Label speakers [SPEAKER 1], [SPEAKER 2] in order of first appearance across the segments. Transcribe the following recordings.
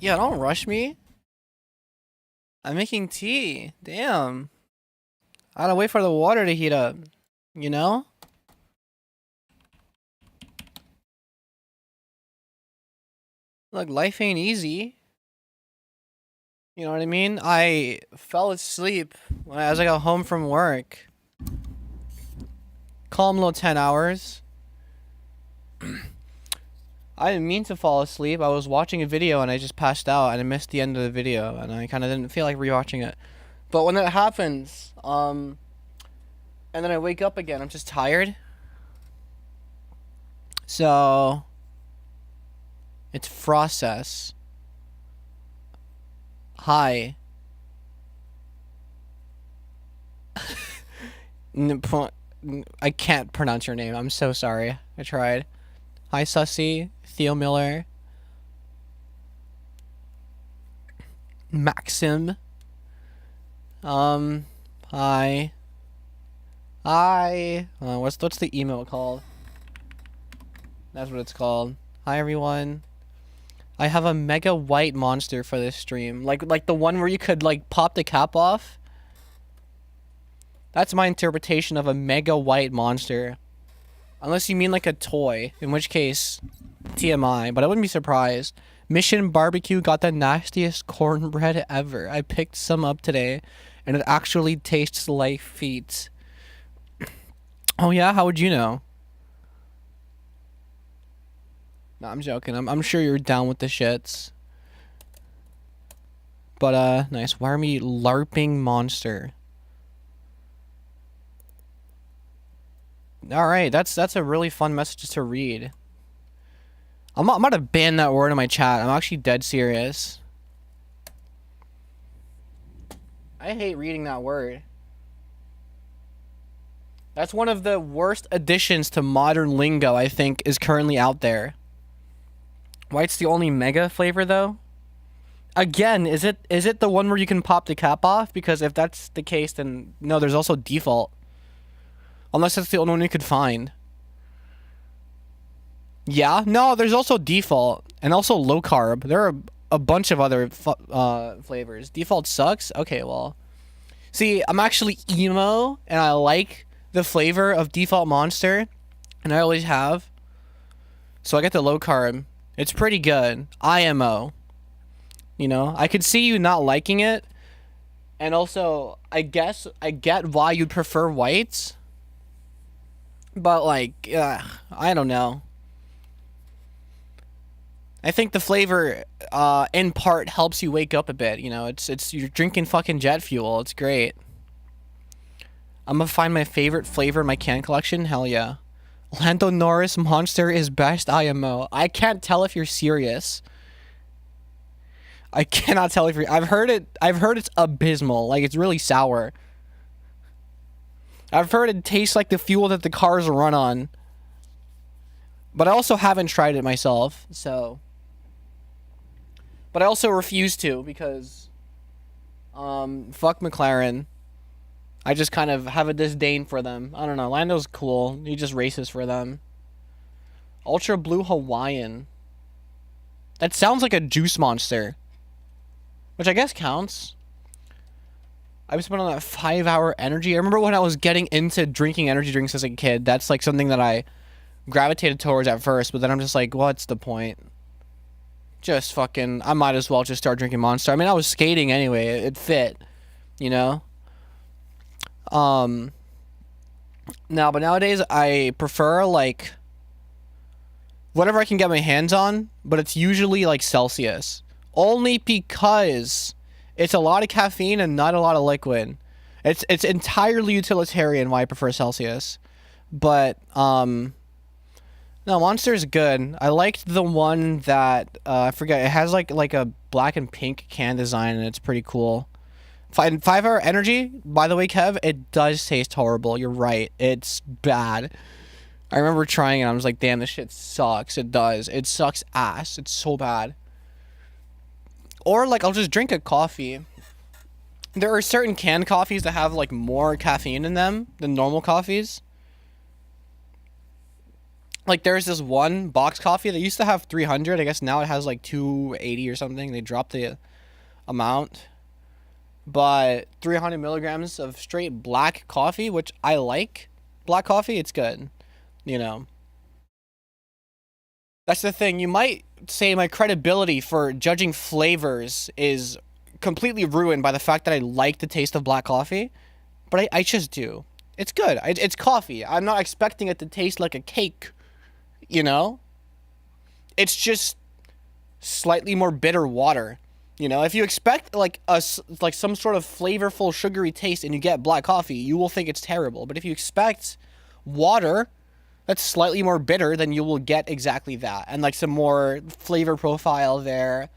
[SPEAKER 1] Yeah, don't rush me. I'm making tea. Damn. I gotta wait for the water to heat up. You know? Look, life ain't easy. You know what I mean? I fell asleep as I got home from work. Calm little 10 hours. I didn't mean to fall asleep. I was watching a video and I just passed out and I missed the end of the video and I kind of didn't feel like rewatching it. But when that happens, and then I wake up again, I'm just tired. So it's process. Hi. I can't pronounce your name. I'm so sorry. I tried. Hi, Sussy. Theo Miller. Maxim. Hi. Hi. What's the email called? That's what it's called. Hi, everyone. I have a mega white monster for this stream. Like the one where you could, like, pop the cap off. That's my interpretation of a mega white monster. Unless you mean like a toy, in which case, TMI, but I wouldn't be surprised. Mission Barbecue got the nastiest cornbread ever. I picked some up today, and it actually tastes like feet. Oh yeah? How would you know? No, I'm joking. I'm sure you're down with the shits. But, nice. Why are we LARPing monster? Alright, that's a really fun message to read. I'm gonna ban that word in my chat. I'm actually dead serious. I hate reading that word. That's one of the worst additions to modern lingo I think is currently out there. White's the only mega flavor though? Again, is it the one where you can pop the cap off? Because if that's the case, then no, there's also default. Unless that's the only one you could find. Yeah? No, there's also default. And also low carb. There are a bunch of other flavors. Default sucks? Okay, well. See, I'm actually emo, and I like the flavor of default monster. And I always have. So I get the low carb. It's pretty good. IMO. You know? I could see you not liking it. And also, I guess I get why you'd prefer whites. But, like, I don't know. I think the flavor, in part, helps you wake up a bit. You know, it's you're drinking fucking jet fuel. It's great. I'm gonna find my favorite flavor in my can collection. Hell yeah. Lando Norris Monster is best IMO. I can't tell if you're serious. I cannot tell if you're... I've heard it's abysmal. Like, it's really sour. I've heard it tastes like the fuel that the cars run on. But I also haven't tried it myself, so... But I also refuse to, because... fuck McLaren. I just kind of have a disdain for them. I don't know, Lando's cool. He just races for them. Ultra Blue Hawaiian. That sounds like a juice monster. Which I guess counts. I've spent on that 5-hour energy. I remember when I was getting into drinking energy drinks as a kid. That's like something that I gravitated towards at first. But then I'm just like, what's the point? Just fucking... I might as well just start drinking Monster. I mean, I was skating anyway. It fit. You know? But nowadays I prefer, like... whatever I can get my hands on. But it's usually, like, Celsius. Only because... it's a lot of caffeine and not a lot of liquid. It's entirely utilitarian why I prefer Celsius. But, no, Monster's good. I liked the one that, I forget, it has like a black and pink can design and it's pretty cool. 5-hour energy, by the way, Kev, it does taste horrible. You're right. It's bad. I remember trying it and I was like, damn, this shit sucks. It does. It sucks ass. It's so bad. Or, like, I'll just drink a coffee. There are certain canned coffees that have, like, more caffeine in them than normal coffees. Like there's this one box coffee that used to have 300. I guess now it has like 280 or something. They dropped the amount. But 300 milligrams of straight black coffee, which I like. Black coffee, it's good. You know. That's the thing. You might say my credibility for judging flavors is completely ruined by the fact that I like the taste of black coffee, but I just do. It's good. It's coffee. I'm not expecting it to taste like a cake, you know? It's just slightly more bitter water. You know, if you expect like some sort of flavorful sugary taste and you get black coffee, you will think it's terrible. But if you expect water that's slightly more bitter, then you will get exactly that. And like some more flavor profile there.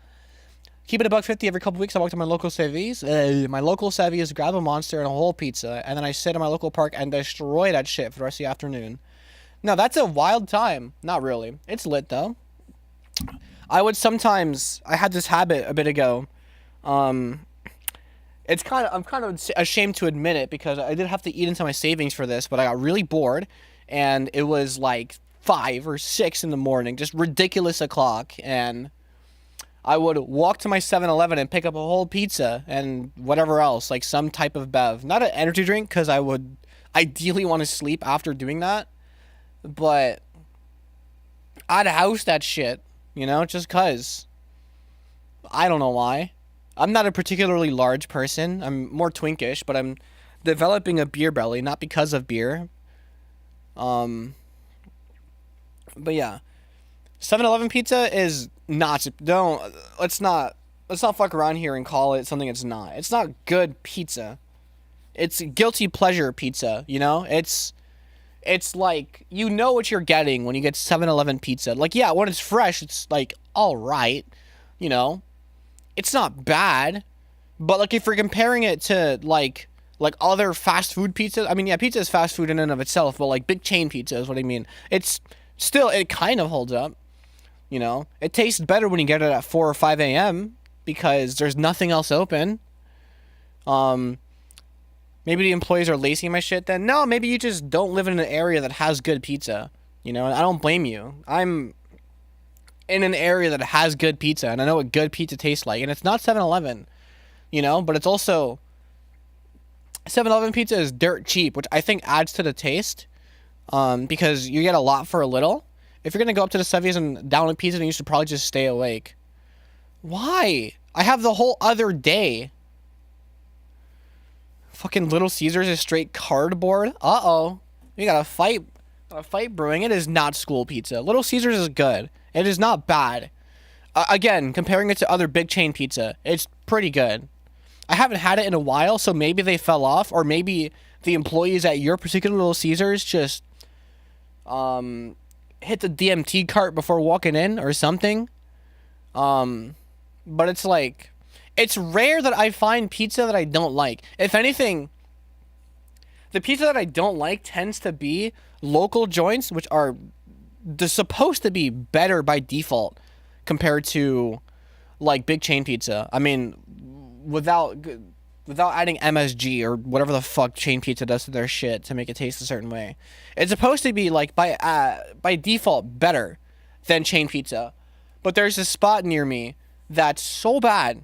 [SPEAKER 1] Keep it $1.50 every couple weeks. I walk to my local Sevi's. My local Sevi's, grab a Monster and a whole pizza, and then I sit in my local park and destroy that shit for the rest of the afternoon. Now that's a wild time. Not really. It's lit though. I had this habit a bit ago. Um, I'm kind of ashamed to admit it because I did have to eat into my savings for this, but I got really bored, and it was like 5 or 6 in the morning, just ridiculous o'clock, and I would walk to my 7-Eleven and pick up a whole pizza and whatever else, like some type of bev, not an energy drink because I would ideally want to sleep after doing that, but I'd house that shit, you know, just cause. I don't know why. I'm not a particularly large person. I'm more twinkish, but I'm developing a beer belly, not because of beer. Um, but yeah, 7-Eleven pizza is not. Don't let's not fuck around here and call it something it's not. It's not good pizza. It's guilty pleasure pizza. You know, it's like you know what you're getting when you get 7-Eleven pizza. Like yeah, when it's fresh, it's like all right. You know, it's not bad, but like if you're comparing it to like other fast food pizzas, I mean yeah, pizza is fast food in and of itself, but like big chain pizza is what I mean. It's still it kind of holds up, you know. It tastes better when you get it at 4 or 5 a.m. because there's nothing else open. Um, maybe the employees are lazy my shit. Then no, maybe you just don't live in an area that has good pizza. You know, and I don't blame you. I'm in an area that has good pizza, and I know what good pizza tastes like, and it's not 7-Eleven, you know, but it's also 7-Eleven pizza is dirt cheap, which I think adds to the taste, because you get a lot for a little. If you're gonna go up to the Sevies and down a pizza, then you should probably just stay awake. Why? I have the whole other day. Fucking Little Caesars is straight cardboard. Uh-oh. We got a fight. A fight brewing. It is not school pizza. Little Caesars is good. It is not bad. Again, comparing it to other big chain pizza, it's pretty good. I haven't had it in a while, so maybe they fell off, or maybe the employees at your particular Little Caesars just hit the DMT cart before walking in or something. But it's like it's rare that I find pizza that I don't like. If anything, the pizza that I don't like tends to be local joints, which are supposed to be better by default compared to like big chain pizza. I mean, without adding MSG or whatever the fuck chain pizza does to their shit to make it taste a certain way. It's supposed to be like by default better than chain pizza. But there's a spot near me that's so bad.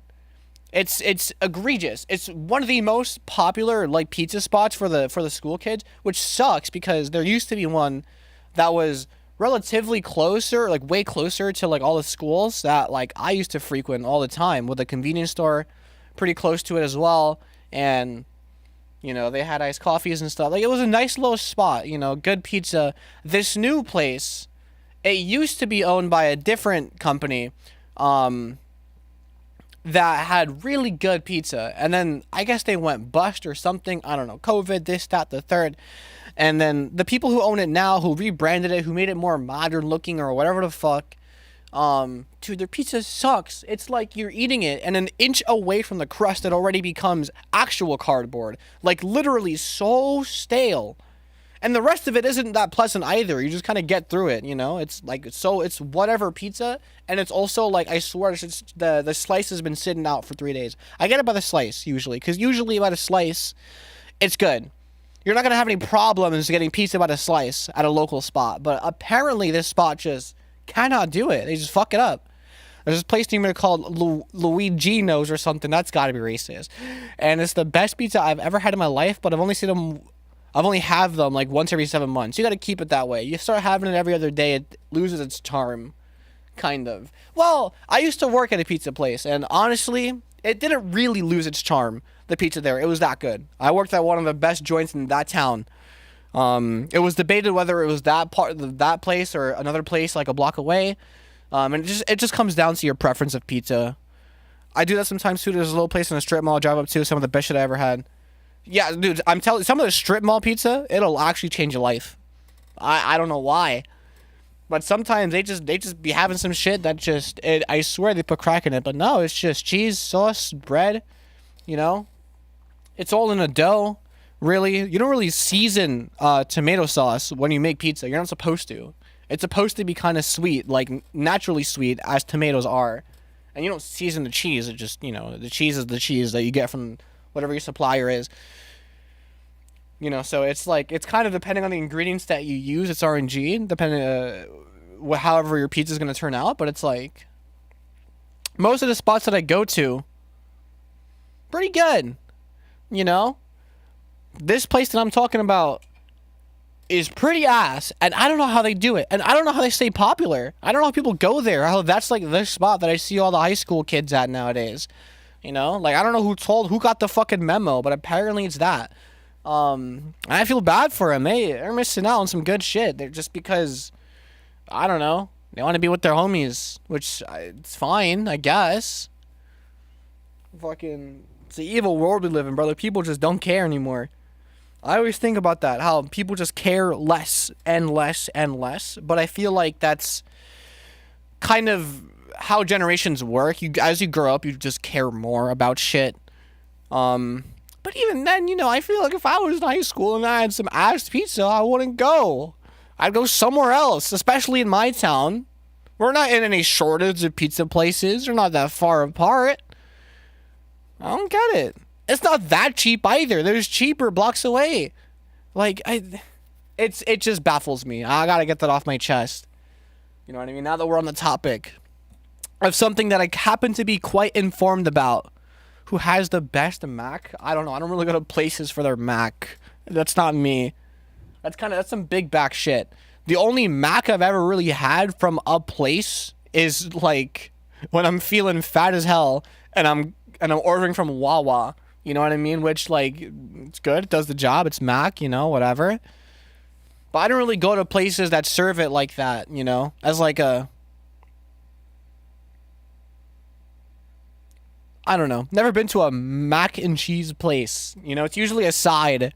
[SPEAKER 1] It's egregious. It's one of the most popular like pizza spots for the school kids, which sucks because there used to be one that was relatively closer, like way closer to like all the schools that like I used to frequent all the time, with a convenience store pretty close to it as well, and you know, they had iced coffees and stuff. Like it was a nice little spot, you know, good pizza. This new place, it used to be owned by a different company that had really good pizza, and then I guess they went bust or something. I don't know, COVID, this, that, the third. And then the people who own it now, who rebranded it, who made it more modern looking or whatever the fuck, dude, their pizza sucks. It's like you're eating it and an inch away from the crust it already becomes actual cardboard. Like literally so stale. And the rest of it isn't that pleasant either. You just kind of get through it, you know? It's like, so it's whatever pizza, and it's also like, I swear, it's, the slice has been sitting out for 3 days. I get it by the slice, usually, because usually by the slice, it's good. you're not gonna have any problems getting pizza by the slice at a local spot. But apparently, this spot just cannot do it. They just fuck it up. There's this place near me called Luigino's or something. That's got to be racist. And it's the best pizza I've ever had in my life. But I've only seen them. I've only had them like once every 7 months. You got to keep it that way. You start having it every other day, it loses its charm, kind of. Well, I used to work at a pizza place, and honestly, it didn't really lose its charm. The pizza there, it was that good. I worked at one of the best joints in that town. It was debated whether it was that part of that place or another place like a block away. And it just comes down to your preference of pizza. I do that sometimes too. There's a little place in a strip mall I drive up to. Some of the best shit I ever had. Yeah, dude, I'm telling you, some of the strip mall pizza, it'll actually change your life. I don't know why, but sometimes they just be having some shit that I swear they put crack in it, but no, it's just cheese, sauce, bread. You know, it's all in a dough. Really, you don't really season tomato sauce when you make pizza. You're not supposed to. It's supposed to be kind of sweet, like naturally sweet, as tomatoes are. And you don't season the cheese. It just, the cheese is the cheese that you get from whatever your supplier is. So it's like, it's kind of depending on the ingredients that you use. It's RNG, depending, however your pizza is going to turn out. But it's like, most of the spots that I go to, pretty good. This place that I'm talking about is pretty ass, and I don't know how they do it, and I don't know how they stay popular. I don't know how people go there, how that's like the spot that I see all the high school kids at nowadays. I don't know who got the fucking memo, but apparently it's that. I feel bad for them. They're missing out on some good shit. They're just because, I don't know, they want to be with their homies, which it's fine, I guess. Fucking, it's the evil world we live in, brother. People just don't care anymore. I always think about that, how people just care less and less and less. But I feel like that's kind of how generations work. As you grow up, you just care more about shit. But even then, I feel like if I was in high school and I had some ass pizza, I wouldn't go. I'd go somewhere else, especially in my town. We're not in any shortage of pizza places. We're not that far apart. I don't get it. It's not that cheap either. There's cheaper blocks away. It just baffles me. I gotta get that off my chest. You know what I mean? Now that we're on the topic of something that I happen to be quite informed about, who has the best Mac? I don't know. I don't really go to places for their Mac. That's not me. That's some big back shit. The only Mac I've ever really had from a place is like when I'm feeling fat as hell and I'm ordering from Wawa. You know what I mean? Which, it's good. It does the job. It's Mac, whatever. But I don't really go to places that serve it like that, as like a... I don't know. Never been to a mac and cheese place. It's usually a side.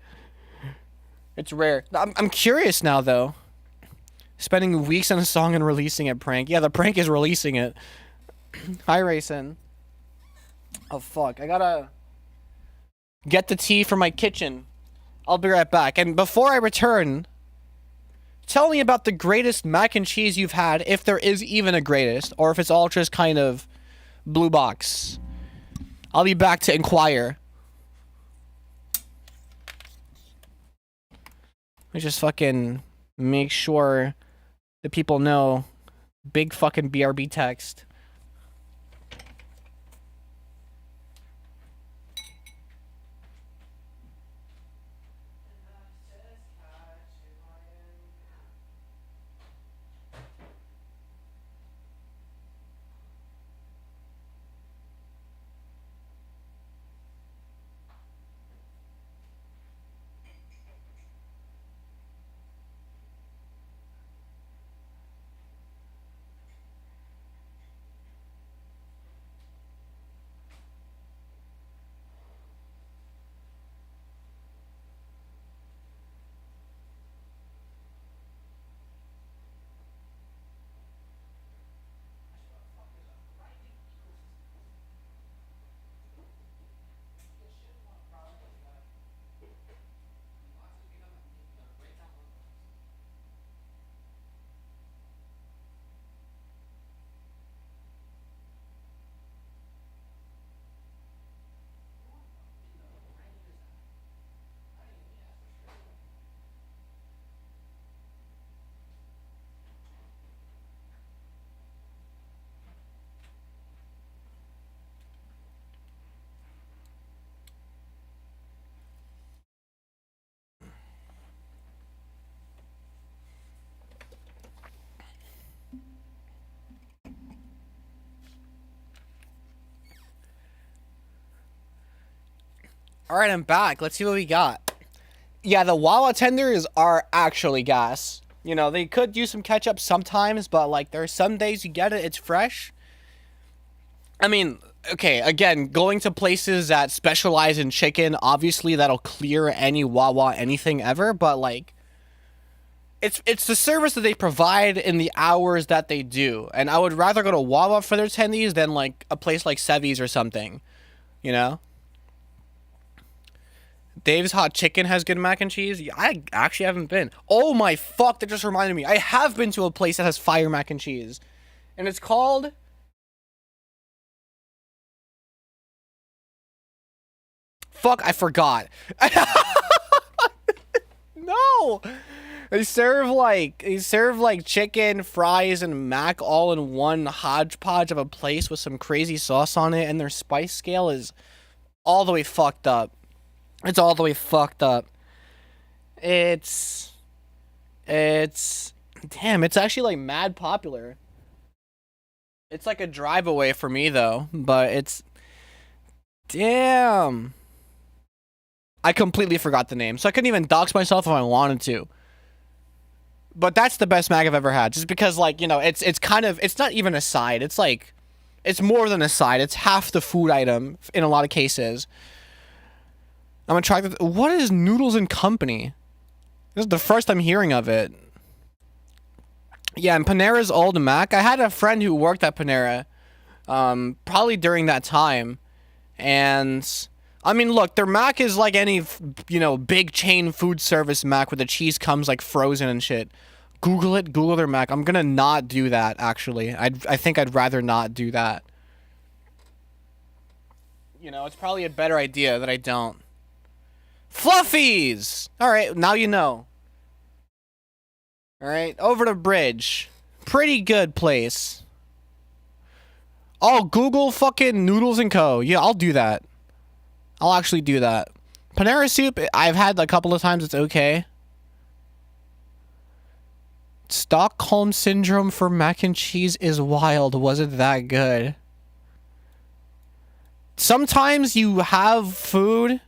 [SPEAKER 1] It's rare. I'm curious now, though. Spending weeks on a song and releasing it, prank. Yeah, the prank is releasing it. Hi, Rayson. Oh, fuck. I gotta get the tea from my kitchen. I'll be right back. And before I return, tell me about the greatest mac and cheese you've had, if there is even a greatest, or if it's all just kind of blue box. I'll be back to inquire. Let me just fucking make sure the people know. Big fucking BRB text. All right, I'm back. Let's see what we got. Yeah, the Wawa tenders are actually gas. You know, they could use some ketchup sometimes, but like there are some days you get it, it's fresh. I mean, okay, again, going to places that specialize in chicken, obviously that'll clear any Wawa anything ever, but like it's the service that they provide in the hours that they do. And I would rather go to Wawa for their tendies than like a place like Sevy's or something, you know? Dave's Hot Chicken has good mac and cheese. I actually haven't been. Oh my fuck, that just reminded me. I have been to a place that has fire mac and cheese. And it's called... Fuck, I forgot. No! They serve like chicken, fries, and mac all in one hodgepodge of a place with some crazy sauce on it, and their spice scale is all the way fucked up. It's all the way fucked up. It's damn, it's actually like mad popular. It's like a drive away for me though, but it's damn. I completely forgot the name, so I couldn't even dox myself if I wanted to. But that's the best mac I've ever had, just because like, you know, it's kind of, it's not even a side. It's like it's more than a side. It's half the food item in a lot of cases. I'm gonna try the, what is Noodles and Company? This is the first I'm hearing of it. Yeah, and Panera's Old Mac. I had a friend who worked at Panera, probably during that time, and I mean, look, their mac is like any, you know, big chain food service mac where the cheese comes like frozen and shit. Google it. Google their mac. I'm gonna not do that. Actually, I think I'd rather not do that. You know, it's probably a better idea that I don't. Fluffies. All right, now you know. All right, over the bridge. Pretty good place. Oh, Google fucking Noodles and Co. Yeah, I'll do that. I'll actually do that. Panera soup, I've had a couple of times. It's okay. Stockholm Syndrome for mac and cheese is wild. Was it that good? Sometimes you have food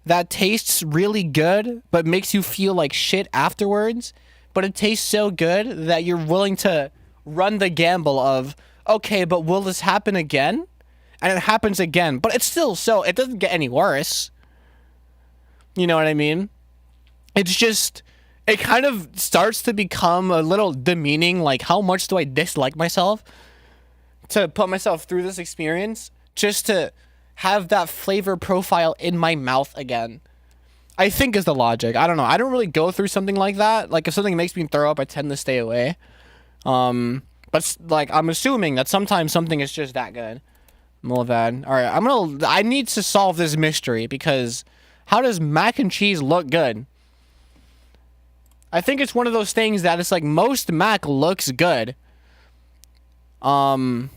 [SPEAKER 1] that tastes really good, but makes you feel like shit afterwards. But it tastes so good that you're willing to run the gamble of, okay, but will this happen again? And it happens again, but it's still so, it doesn't get any worse. You know what I mean? It's just, it kind of starts to become a little demeaning, like how much do I dislike myself to put myself through this experience just to have that flavor profile in my mouth again. I think is the logic. I don't know. I don't really go through something like that. Like if something makes me throw up, I tend to stay away. But like I'm assuming that sometimes something is just that good. Mullivad. All right, I need to solve this mystery because how does mac and cheese look good? I think it's one of those things that it's like most mac looks good. And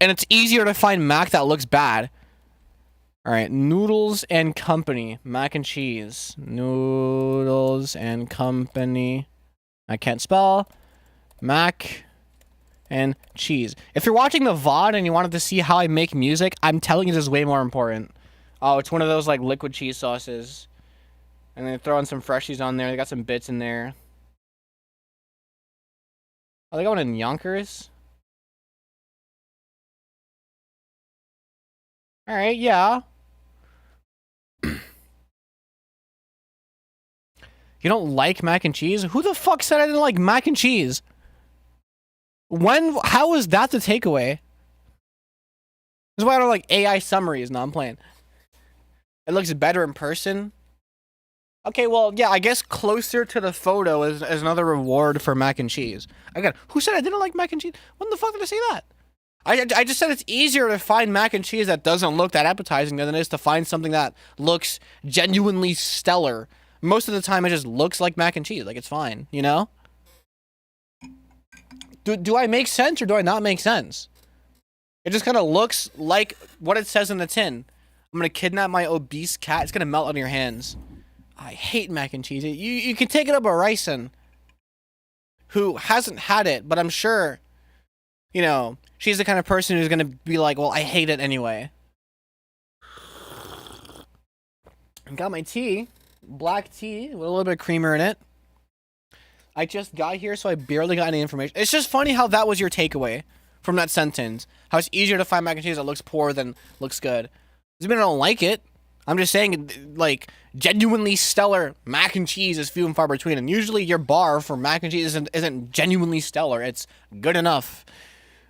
[SPEAKER 1] it's easier to find mac that looks bad. All right, Noodles and Company, mac and cheese. Noodles and Company. I can't spell. Mac and cheese. If you're watching the VOD and you wanted to see how I make music, I'm telling you this is way more important. Oh, it's one of those like liquid cheese sauces. And then throw in some freshies on there. They got some bits in there. Oh, they got one in Yonkers? Alright, yeah. You don't like mac and cheese? Who the fuck said I didn't like mac and cheese? How is that the takeaway? This is why I don't like AI summaries. No, I'm playing. It looks better in person. Okay, well, yeah, I guess closer to the photo is another reward for mac and cheese. Again, who said I didn't like mac and cheese? When the fuck did I say that? I just said it's easier to find mac and cheese that doesn't look that appetizing than it is to find something that looks genuinely stellar. Most of the time, it just looks like mac and cheese. Like, it's fine, you know? Do I make sense or do I not make sense? It just kind of looks like what it says in the tin. I'm going to kidnap my obese cat. It's going to melt on your hands. I hate mac and cheese. You can take it up a Ryson who hasn't had it, but I'm sure you know, she's the kind of person who's gonna be like, well, I hate it anyway. I got my tea, black tea with a little bit of creamer in it. I just got here, so I barely got any information. It's just funny how that was your takeaway from that sentence. How it's easier to find mac and cheese that looks poor than looks good. Doesn't mean I don't like it. I'm just saying, like, genuinely stellar mac and cheese is few and far between. And usually your bar for mac and cheese isn't genuinely stellar. It's good enough,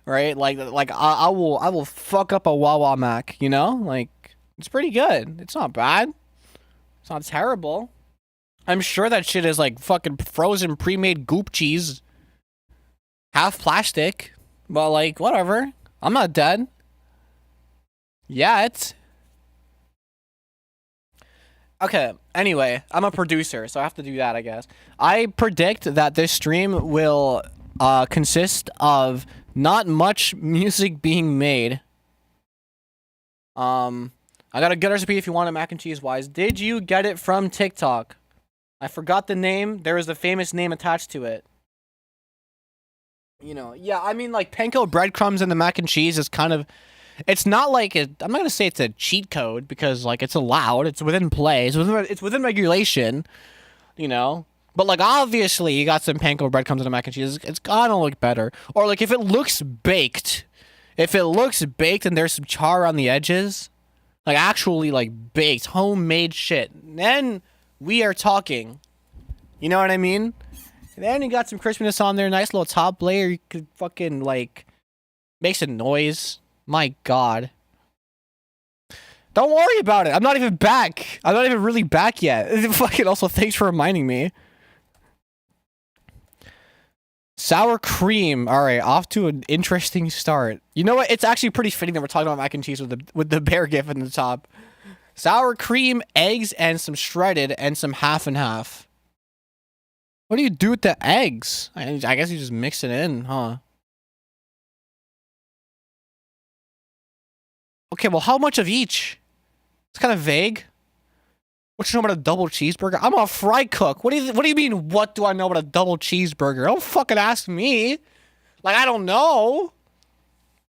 [SPEAKER 1] right? Like I will fuck up a Wawa mac, you know? Like, it's pretty good. It's not bad. It's not terrible. I'm sure that shit is like fucking frozen pre-made goop cheese. Half plastic. But like, whatever. I'm not dead. Yet. Okay, anyway, I'm a producer, so I have to do that, I guess. I predict that this stream will consist of not much music being made. I got a good recipe if you want it mac and cheese wise. Did you get it from TikTok? I forgot the name. There was a famous name attached to it. You know, yeah, I mean, like, panko breadcrumbs and the mac and cheese is kind of... It's not like... I'm not going to say it's a cheat code, because, like, it's allowed. It's within play. It's within regulation, you know? But, like, obviously, you got some panko breadcrumbs and the mac and cheese. It's gotta look better. Or, like, if it looks baked... If it looks baked and there's some char on the edges... Like, actually, like, baked, homemade shit. Then... we are talking. You know what I mean? And then you got some crispiness on there. Nice little top layer. You could fucking, like, make some noise. My God. Don't worry about it. I'm not even back. I'm not even really back yet. Fucking also, thanks for reminding me. Sour cream. All right, off to an interesting start. You know what? It's actually pretty fitting that we're talking about mac and cheese with the bear gif in the top. Sour cream, eggs, and some shredded, and some half and half. What do you do with the eggs? I guess you just mix it in, huh? Okay, well, how much of each? It's kind of vague. What you know about a double cheeseburger? I'm a fry cook. What do you mean, what do I know about a double cheeseburger? Don't fucking ask me. Like, I don't know.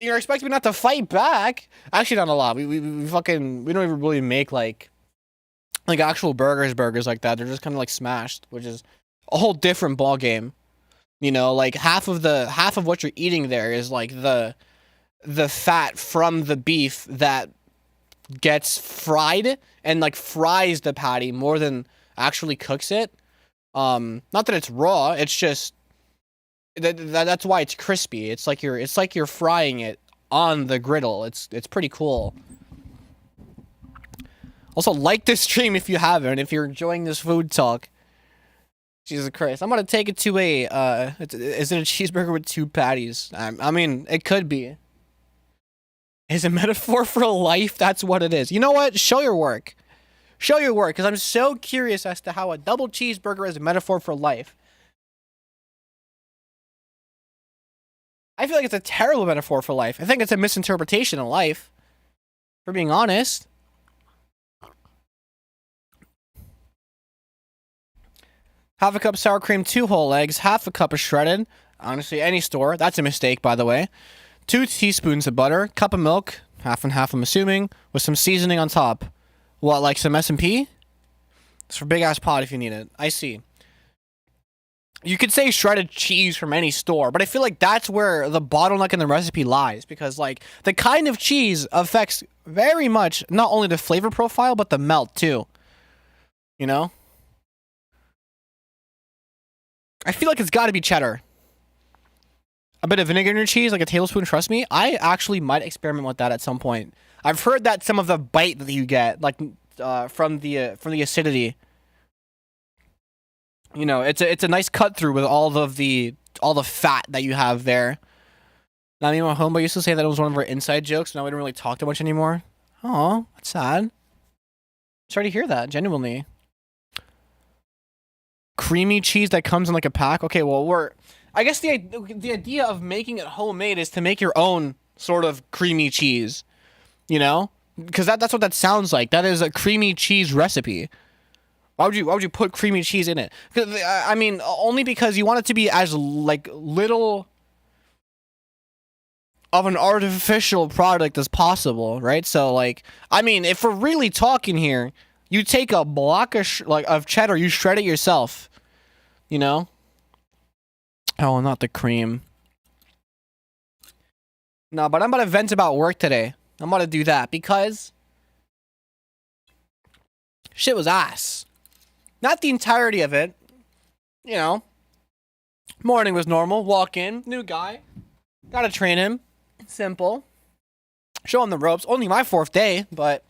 [SPEAKER 1] You're expecting me not to fight back? Actually, not a lot. We don't even really make like actual burgers like that. They're just kind of like smashed, which is a whole different ball game. You know, like half of what you're eating there is like the fat from the beef that gets fried and like fries the patty more than actually cooks it. Not that it's raw. It's just that's why it's crispy. It's like you're frying it on the griddle. It's pretty cool. Also, like this stream if you haven't, if you're enjoying this food talk. Jesus Christ. I'm gonna take it to a is it a cheeseburger with two patties? I mean, it could be. Is a metaphor for life? That's what it is. You know what? Show your work. Show your work, because I'm so curious as to how a double cheeseburger is a metaphor for life. I feel like it's a terrible metaphor for life. I think it's a misinterpretation of life. For being honest. Half a cup sour cream, 2 whole eggs, half a cup of shredded. Honestly, any store. That's a mistake, by the way. 2 teaspoons of butter, cup of milk, half and half, I'm assuming, with some seasoning on top. What, like some S&P? It's for big ass pot if you need it. I see. You could say shredded cheese from any store, but I feel like that's where the bottleneck in the recipe lies, because like the kind of cheese affects very much not only the flavor profile but the melt too. You know? I feel like it's got to be cheddar. A bit of vinegar in your cheese, like a tablespoon, trust me. I actually might experiment with that at some point. I've heard that some of the bite that you get, like from the acidity, you know, it's a nice cut through with all the fat that you have there. Not even my homeboy used to say that it was one of our inside jokes. Now we don't really talk too much anymore. Oh, that's sad. Sorry to hear that. Genuinely. Creamy cheese that comes in like a pack. Okay, well I guess the idea of making it homemade is to make your own sort of creamy cheese. You know, because that's what that sounds like. That is a creamy cheese recipe. Why would you put creamy cheese in it? I mean, only because you want it to be as like little of an artificial product as possible, right? So like, I mean, if we're really talking here, you take a block of of cheddar, you shred it yourself, you know? Oh, not the cream. No, but I'm about to vent about work today. I'm about to do that because shit was ass. Not the entirety of it, you know. Morning was normal. Walk in, new guy. Gotta train him. Simple. Show him the ropes. Only my 4th day, but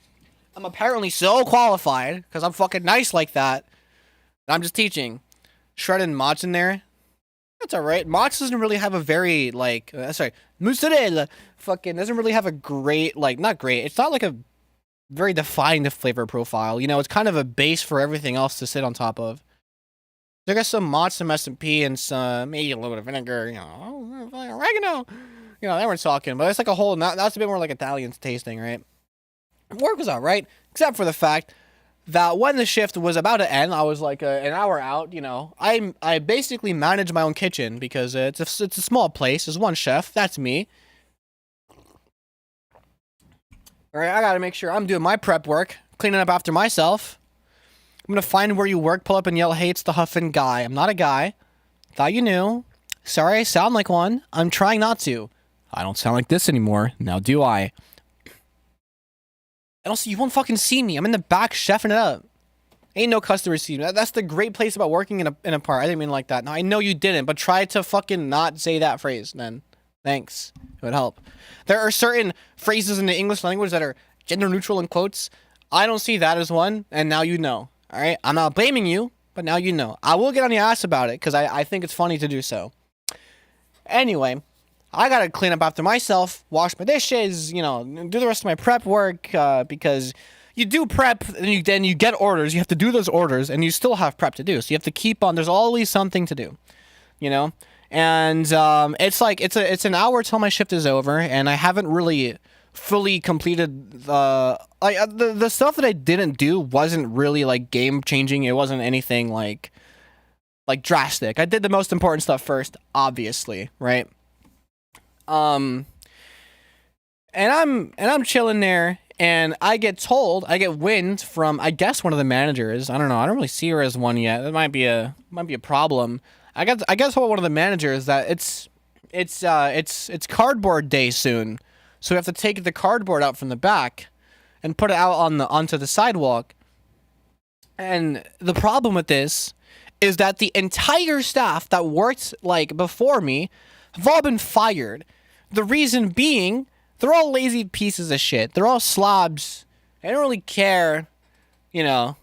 [SPEAKER 1] I'm apparently so qualified because I'm fucking nice like that. I'm just teaching. Shredded mozz in there. That's alright. Mozz doesn't really have a very, like, sorry, mozzarella fucking doesn't really have a great, like, not great. It's not like a very defined flavor profile. You know, it's kind of a base for everything else to sit on top of. I got some mozz, some S&P, and some, maybe a little bit of vinegar, you know, oregano. You know, they weren't talking, but it's like a whole, that's a bit more like Italian tasting, right? Work was alright, except for the fact that when the shift was about to end, I was like an hour out, you know. I basically manage my own kitchen because it's a small place. There's one chef, that's me. Alright, I gotta make sure I'm doing my prep work, cleaning up after myself. I'm gonna find where you work, pull up and yell, hey, it's the huffin guy. I'm not a guy. Thought you knew. Sorry I sound like one. I'm trying not to. I don't sound like this anymore. Now do I. And also, you won't fucking see me. I'm in the back chefing it up. Ain't no customer see me. That's the great place about working in a part. I didn't mean like that. No, I know you didn't, but try to fucking not say that phrase then. Thanks. It would help. There are certain phrases in the English language that are gender neutral in quotes. I don't see that as one, and now you know. Alright? I'm not blaming you, but now you know. I will get on your ass about it, because I think it's funny to do so. Anyway, I gotta clean up after myself, wash my dishes, you know, do the rest of my prep work, because you do prep, and then you get orders, you have to do those orders, and you still have prep to do, so you have to keep on, there's always something to do, you know? And, it's like, it's an hour till my shift is over, and I haven't really fully completed the stuff that I didn't do wasn't really like game changing. It wasn't anything like drastic. I did the most important stuff first, obviously, right? And I'm chilling there, and I get wind from, I guess, one of the managers. I don't know. I don't really see her as one yet. That might be a problem. I guess one of the managers that it's cardboard day soon. So we have to take the cardboard out from the back and put it out onto the sidewalk. And the problem with this is that the entire staff that worked like before me have all been fired. The reason being, they're all lazy pieces of shit. They're all slobs. They don't really care. You know,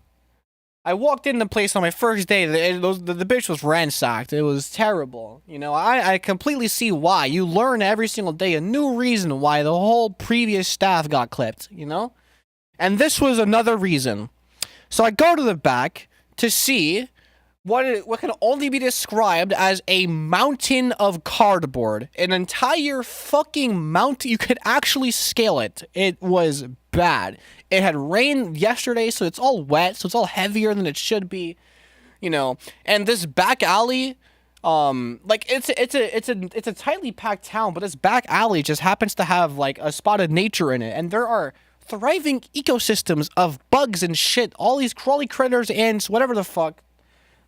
[SPEAKER 1] I walked in the place on my first day. The bitch was ransacked. It was terrible. You know, I completely see why. You learn every single day a new reason why the whole previous staff got clipped, you know? And this was another reason. So I go to the back to see what can only be described as a mountain of cardboard. An entire fucking mountain. You could actually scale it. It was bad. It had rained yesterday, so it's all wet, so it's all heavier than it should be, you know. And this back alley, like it's a tightly packed town, but this back alley just happens to have like a spot of nature in it, and there are thriving ecosystems of bugs and shit, all these crawly critters, ants, whatever the fuck,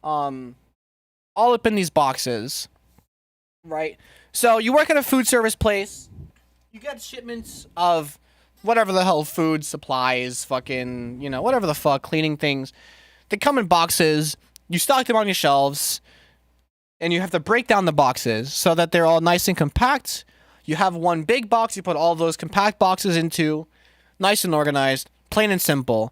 [SPEAKER 1] all up in these boxes, right? So you work at a food service place, you get shipments of whatever the hell, food, supplies, fucking, you know, whatever the fuck, cleaning things. They come in boxes, you stock them on your shelves, and you have to break down the boxes so that they're all nice and compact. You have one big box, you put all those compact boxes into, nice and organized, plain and simple.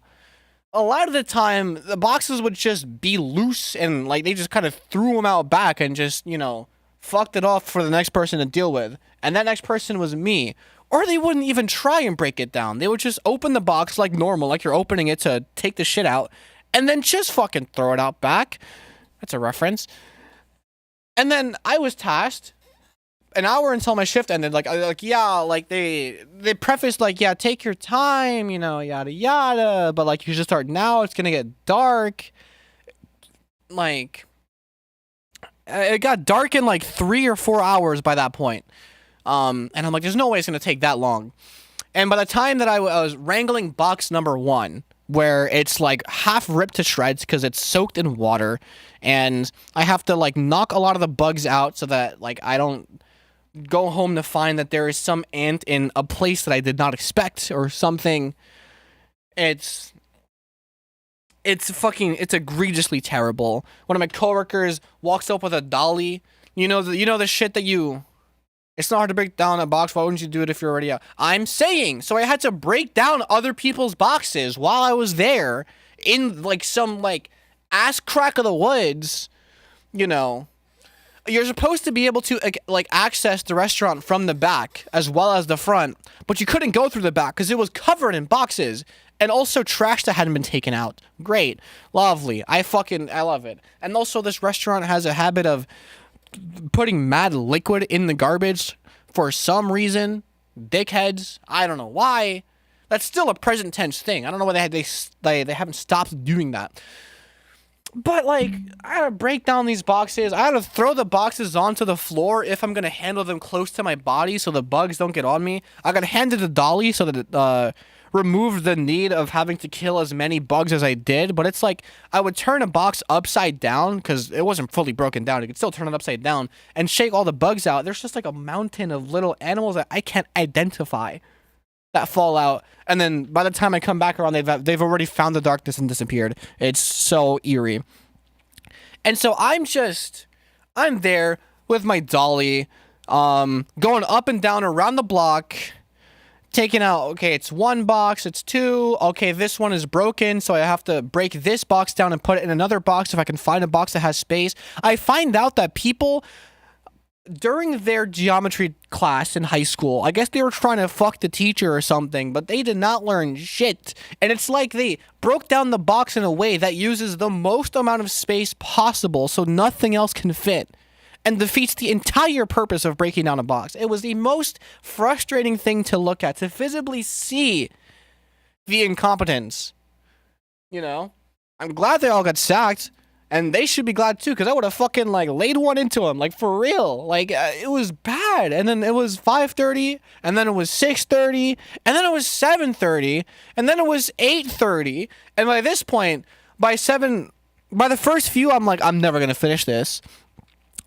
[SPEAKER 1] A lot of the time, the boxes would just be loose, and like they just kind of threw them out back and just, you know, fucked it off for the next person to deal with. And that next person was me. Or they wouldn't even try and break it down. They would just open the box like normal, like you're opening it to take the shit out, and then just fucking throw it out back. That's a reference. And then I was tasked an hour until my shift ended. Like they prefaced like, yeah, take your time, you know, yada yada. But like, you should start now. It's gonna get dark. Like, it got dark in like 3 or 4 hours by that point. And I'm like, there's no way it's going to take that long. And by the time that I was wrangling box number 1, where it's like half ripped to shreds because it's soaked in water, and I have to like knock a lot of the bugs out so that like I don't go home to find that there is some ant in a place that I did not expect or something. It's it's egregiously terrible. One of my coworkers walks up with a dolly. The shit that you. It's not hard to break down a box. Why wouldn't you do it if you're already out? I'm saying. So I had to break down other people's boxes while I was there in like some like ass crack of the woods. You're supposed to be able to like access the restaurant from the back as well as the front, but you couldn't go through the back because it was covered in boxes and also trash that hadn't been taken out. Great, lovely. I love it. And also, this restaurant has a habit of putting mad liquid in the garbage for some reason. Dickheads. I don't know why. That's still a present tense thing. I don't know why they haven't stopped doing that. But, like, I had to break down these boxes. I had to throw the boxes onto the floor if I'm going to handle them close to my body so the bugs don't get on me. I got to hand it to Dolly so that it removed the need of having to kill as many bugs as I did. But it's like I would turn a box upside down because it wasn't fully broken down. You could still turn it upside down and shake all the bugs out. There's just like a mountain of little animals that I can't identify that fall out, and then by the time I come back around, they've already found the darkness and disappeared. It's so eerie. And so I'm there with my dolly, going up and down around the block, taking out, okay, it's 1 box, it's 2, okay, this one is broken, so I have to break this box down and put it in another box if I can find a box that has space. I find out that people during their geometry class in high school, I guess they were trying to fuck the teacher or something, but they did not learn shit. And it's like they broke down the box in a way that uses the most amount of space possible so nothing else can fit, and defeats the entire purpose of breaking down a box. It was the most frustrating thing to look at, to visibly see the incompetence. I'm glad they all got sacked. And they should be glad too, because I would have fucking like laid one into them, like for real. Like it was bad. And then it was 5:30, and then it was 6:30, and then it was 7:30, and then it was 8:30. And by this point, by the first few, I'm like, I'm never gonna finish this.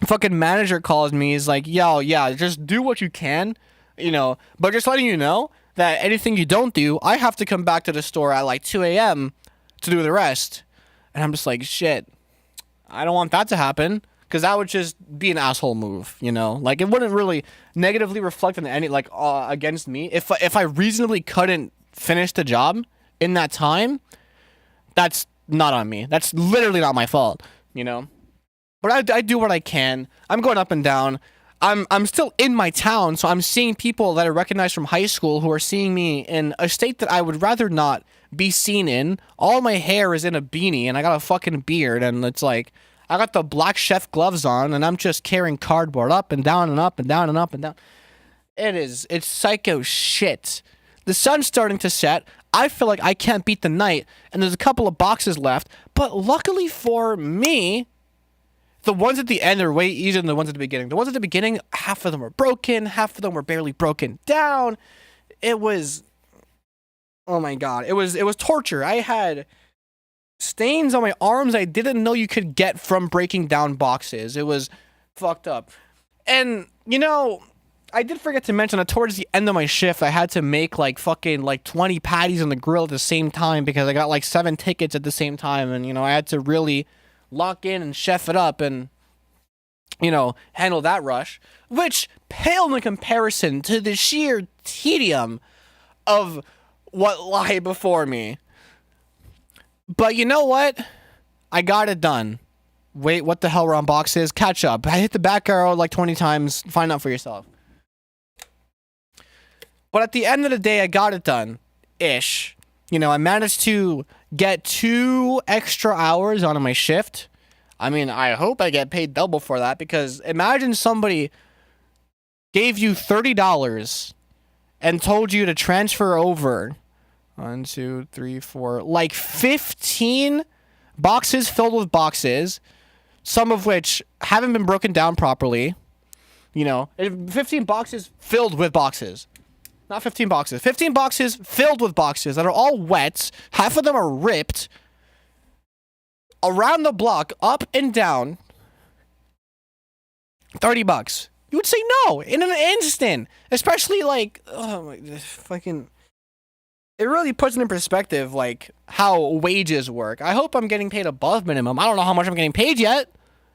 [SPEAKER 1] Fucking manager calls me. He's like, yo, yeah, just do what you can, but just letting you know that anything you don't do, I have to come back to the store at like 2 a.m. to do the rest. And I'm just like, shit. I don't want that to happen, because that would just be an asshole move, Like, it wouldn't really negatively reflect on any, like, against me. If I reasonably couldn't finish the job in that time, that's not on me. That's literally not my fault, But I do what I can. I'm going up and down. I'm still in my town, so I'm seeing people that I recognize from high school who are seeing me in a state that I would rather not be seen in. All my hair is in a beanie, and I got a fucking beard, and it's like I got the black chef gloves on, and I'm just carrying cardboard up and down and up and down and up and down. It's psycho shit. The sun's starting to set. I feel like I can't beat the night, and there's a couple of boxes left, but luckily for me, the ones at the end are way easier than the ones at the beginning. The ones at the beginning, half of them were broken, half of them were barely broken down. It was, oh my god, it was torture. I had stains on my arms I didn't know you could get from breaking down boxes. It was fucked up. And, I did forget to mention that towards the end of my shift, I had to make like fucking like 20 patties on the grill at the same time because I got like 7 tickets at the same time. And, I had to really lock in and chef it up and, handle that rush, which paled in comparison to the sheer tedium of what lay before me. But you know what? I got it done. Wait, what the hell were on boxes? Catch up. I hit the back arrow like 20 times. Find out for yourself. But at the end of the day, I got it done. Ish. I managed to get 2 extra hours on my shift. I mean, I hope I get paid double for that, because imagine somebody gave you $30 and told you to transfer over 1, 2, 3, 4, like 15 boxes filled with boxes, some of which haven't been broken down properly, You know, 15 boxes filled with boxes. Not 15 boxes. 15 boxes filled with boxes that are all wet. Half of them are ripped. Around the block, up and down. $30. You would say no in an instant. Especially like, oh my, fucking. It really puts into perspective like how wages work. I hope I'm getting paid above minimum. I don't know how much I'm getting paid yet.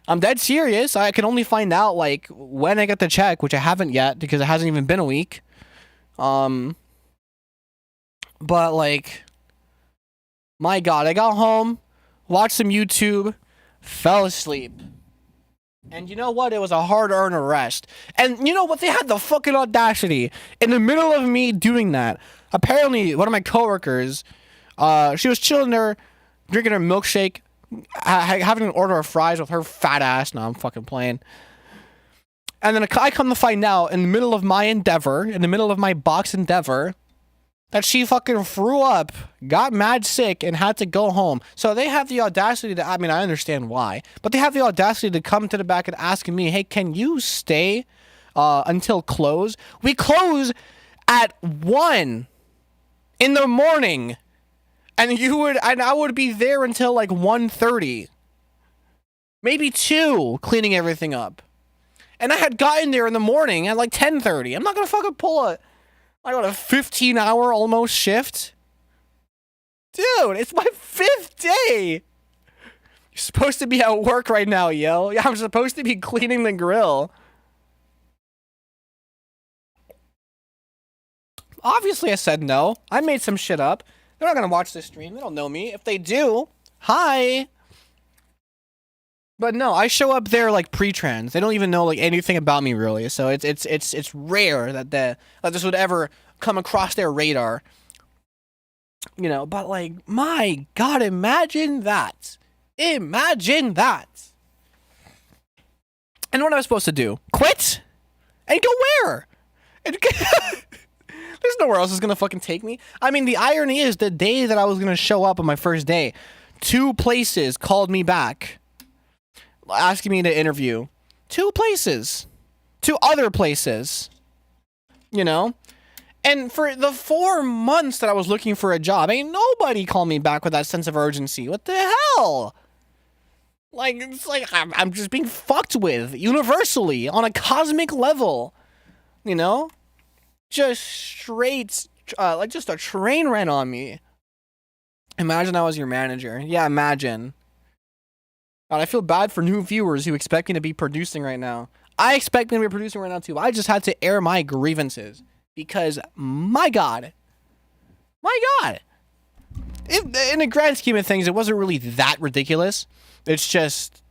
[SPEAKER 1] I'm dead serious. I can only find out like when I get the check, which I haven't yet because it hasn't even been a week. But like, my God, I got home, watched some YouTube, fell asleep. And you know what? It was a hard-earned rest. And you know what? They had the fucking audacity in the middle of me doing that. Apparently, one of my coworkers, she was chilling there, drinking her milkshake, having an order of fries with her fat ass. No, I'm fucking playing. And then I come to find out in the middle of my endeavor, in the middle of my box endeavor, that she fucking threw up, got mad sick, and had to go home. So they have the audacity to, I mean, I understand why, but they have the audacity to come to the back and ask me, hey, can you stay until close? We close at 1 in the morning, and I would be there until like 1:30, maybe 2, cleaning everything up. And I had gotten there in the morning at like 10:30. I'm not gonna fucking pull a 15-hour almost shift. Dude, it's my 5th day. You're supposed to be at work right now, yo. Yeah, I'm supposed to be cleaning the grill. Obviously, I said no. I made some shit up. They're not gonna watch this stream. They don't know me. If they do, hi. But no, I show up there like pre-trans. They don't even know like anything about me really. So it's rare that this would ever come across their radar. You know, but like, my God, imagine that. Imagine that. And what am I supposed to do? Quit? And go where? There's nowhere else is gonna fucking take me. I mean, the irony is the day that I was gonna show up on my first day, 2 places called me back, asking me to interview. 2 places. 2 other places. You know? And for the 4 months that I was looking for a job, ain't nobody called me back with that sense of urgency. What the hell? Like, it's like I'm just being fucked with universally on a cosmic level. You know? Just straight, like just a train ran on me. Imagine I was your manager. Yeah, imagine. God, I feel bad for new viewers who expect me to be producing right now. I expect me to be producing right now too. I just had to air my grievances because, my God, in the grand scheme of things, it wasn't really that ridiculous. It's just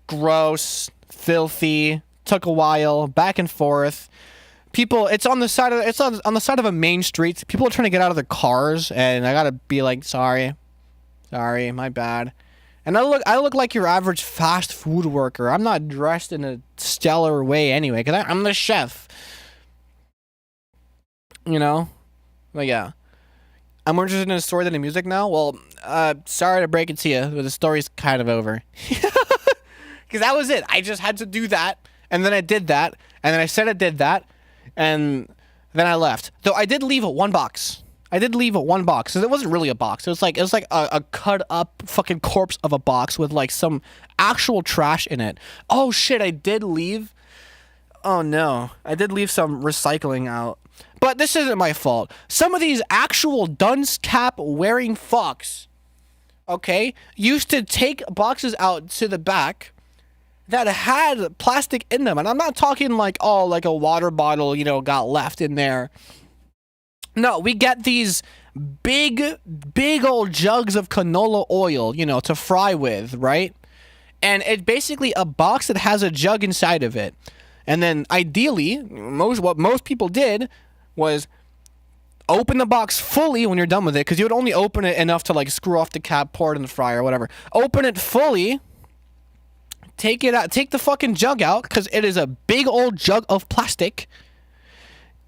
[SPEAKER 1] gross, filthy, took a while, back and forth. People, it's on the side of a main street. People are trying to get out of their cars, and I gotta be like, sorry, my bad. And I look like your average fast food worker. I'm not dressed in a stellar way anyway, because I'm the chef. You know? But yeah. I'm more interested in a story than in music now. Well, sorry to break it to you, but the story's kind of over. Because that was it. I just had to do that, and then I did that, and then I said I did that, and then I left. Though I did leave 1 box. It wasn't really a box. It was like a cut up fucking corpse of a box with like some actual trash in it. Oh shit, I did leave. Oh no, I did leave some recycling out. But this isn't my fault. Some of these actual dunce cap wearing fucks, okay, used to take boxes out to the back that had plastic in them. And I'm not talking like, oh, like a water bottle, you know, got left in there. No, we get these big old jugs of canola oil, you know, to fry with, right? And it's basically a box that has a jug inside of it. And then ideally, what most people did was open the box fully when you're done with it, because you would only open it enough to like screw off the cap, pour it in the fryer or whatever. Open it fully, take it out, take the fucking jug out, because it is a big old jug of plastic,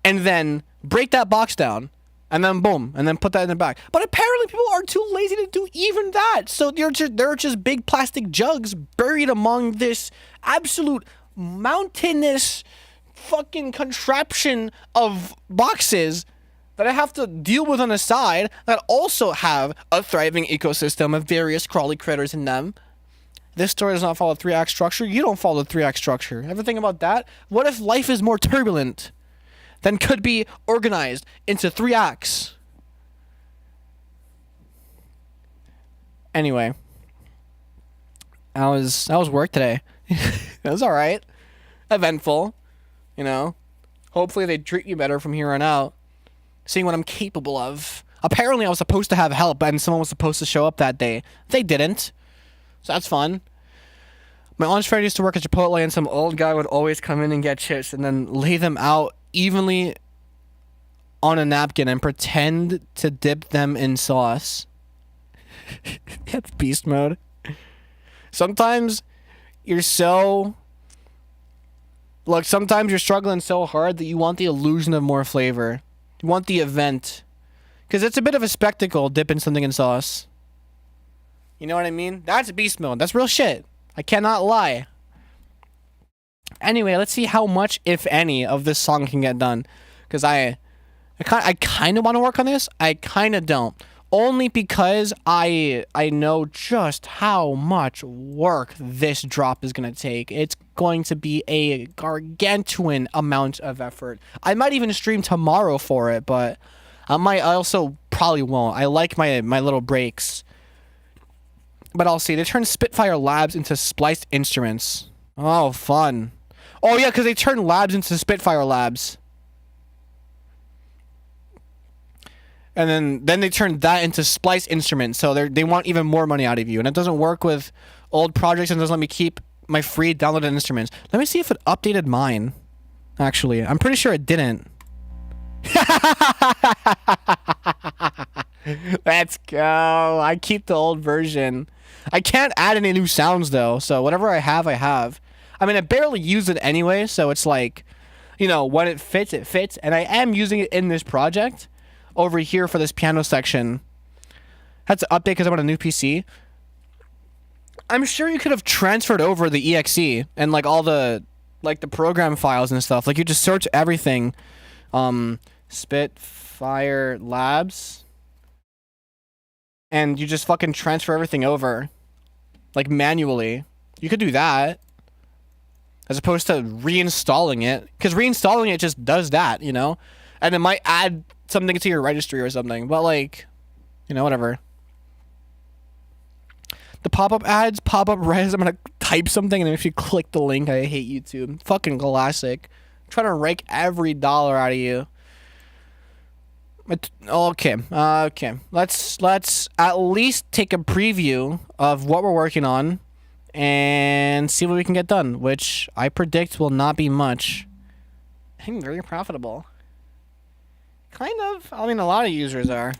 [SPEAKER 1] and then break that box down, and then boom, and then put that in the back. But apparently people are too lazy to do even that, so there are just big plastic jugs buried among this absolute mountainous fucking contraption of boxes that I have to deal with on the side that also have a thriving ecosystem of various crawly critters in them. This story does not follow a 3-act structure. You don't follow the 3-act structure. Ever think about that? What if life is more turbulent than could be organized into 3 acts? Anyway, that was work today. It was all right. Eventful, you know. Hopefully they treat you better from here on out. Seeing what I'm capable of. Apparently I was supposed to have help and someone was supposed to show up that day. They didn't. So that's fun. My lunch friend used to work at Chipotle and some old guy would always come in and get chips and then lay them out evenly on a napkin and pretend to dip them in sauce. That's beast mode. Sometimes you're so... Look, sometimes you're struggling so hard that you want the illusion of more flavor. You want the event. Because it's a bit of a spectacle dipping something in sauce. You know what I mean? That's beast mode. That's real shit. I cannot lie. Anyway, let's see how much, if any, of this song can get done. Because I kind of want to work on this. I kind of don't. Only because I know just how much work this drop is going to take. It's going to be a gargantuan amount of effort. I might even stream tomorrow for it, but I also probably won't. I like my little breaks. But I'll see. They turned Spitfire Labs into spliced instruments. Oh, fun. Oh, yeah, because they turned labs into Spitfire Labs. And then they turned that into spliced instruments. So they want even more money out of you. And it doesn't work with old projects and doesn't let me keep my free downloaded instruments. Let me see if it updated mine. Actually, I'm pretty sure it didn't. Let's go. I keep the old version. I can't add any new sounds though, so whatever I have, I have. I mean, I barely use it anyway, so it's like, you know, when it fits, it fits. And I am using it in this project over here for this piano section. Had to update because I'm on a new PC. I'm sure you could have transferred over the exe and like all the like the program files and stuff. Like you just search everything. Spitfire Labs. And you just fucking transfer everything over. Like manually. You could do that. As opposed to reinstalling it. Because reinstalling it just does that, you know? And it might add something to your registry or something. But like, you know, whatever. The pop-up ads, pop-up res, I'm gonna type something and then if you click the link, I hate YouTube. Fucking classic. I'm trying to rake every dollar out of you. Okay. Let's at least take a preview of what we're working on and see what we can get done, which I predict will not be much. I'm very profitable. Kind of. I mean, a lot of users are.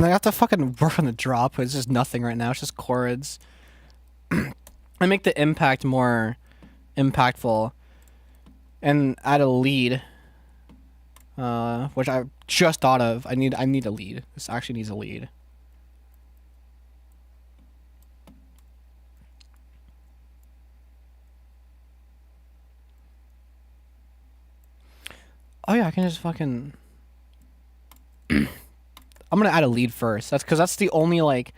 [SPEAKER 1] And I have to fucking work on the drop. It's just nothing right now. It's just chords. I make the impact more impactful and add a lead, which I just thought of. I need a lead. This actually needs a lead. Oh yeah, I can just fucking. I'm gonna add a lead first. That's because that's the only like.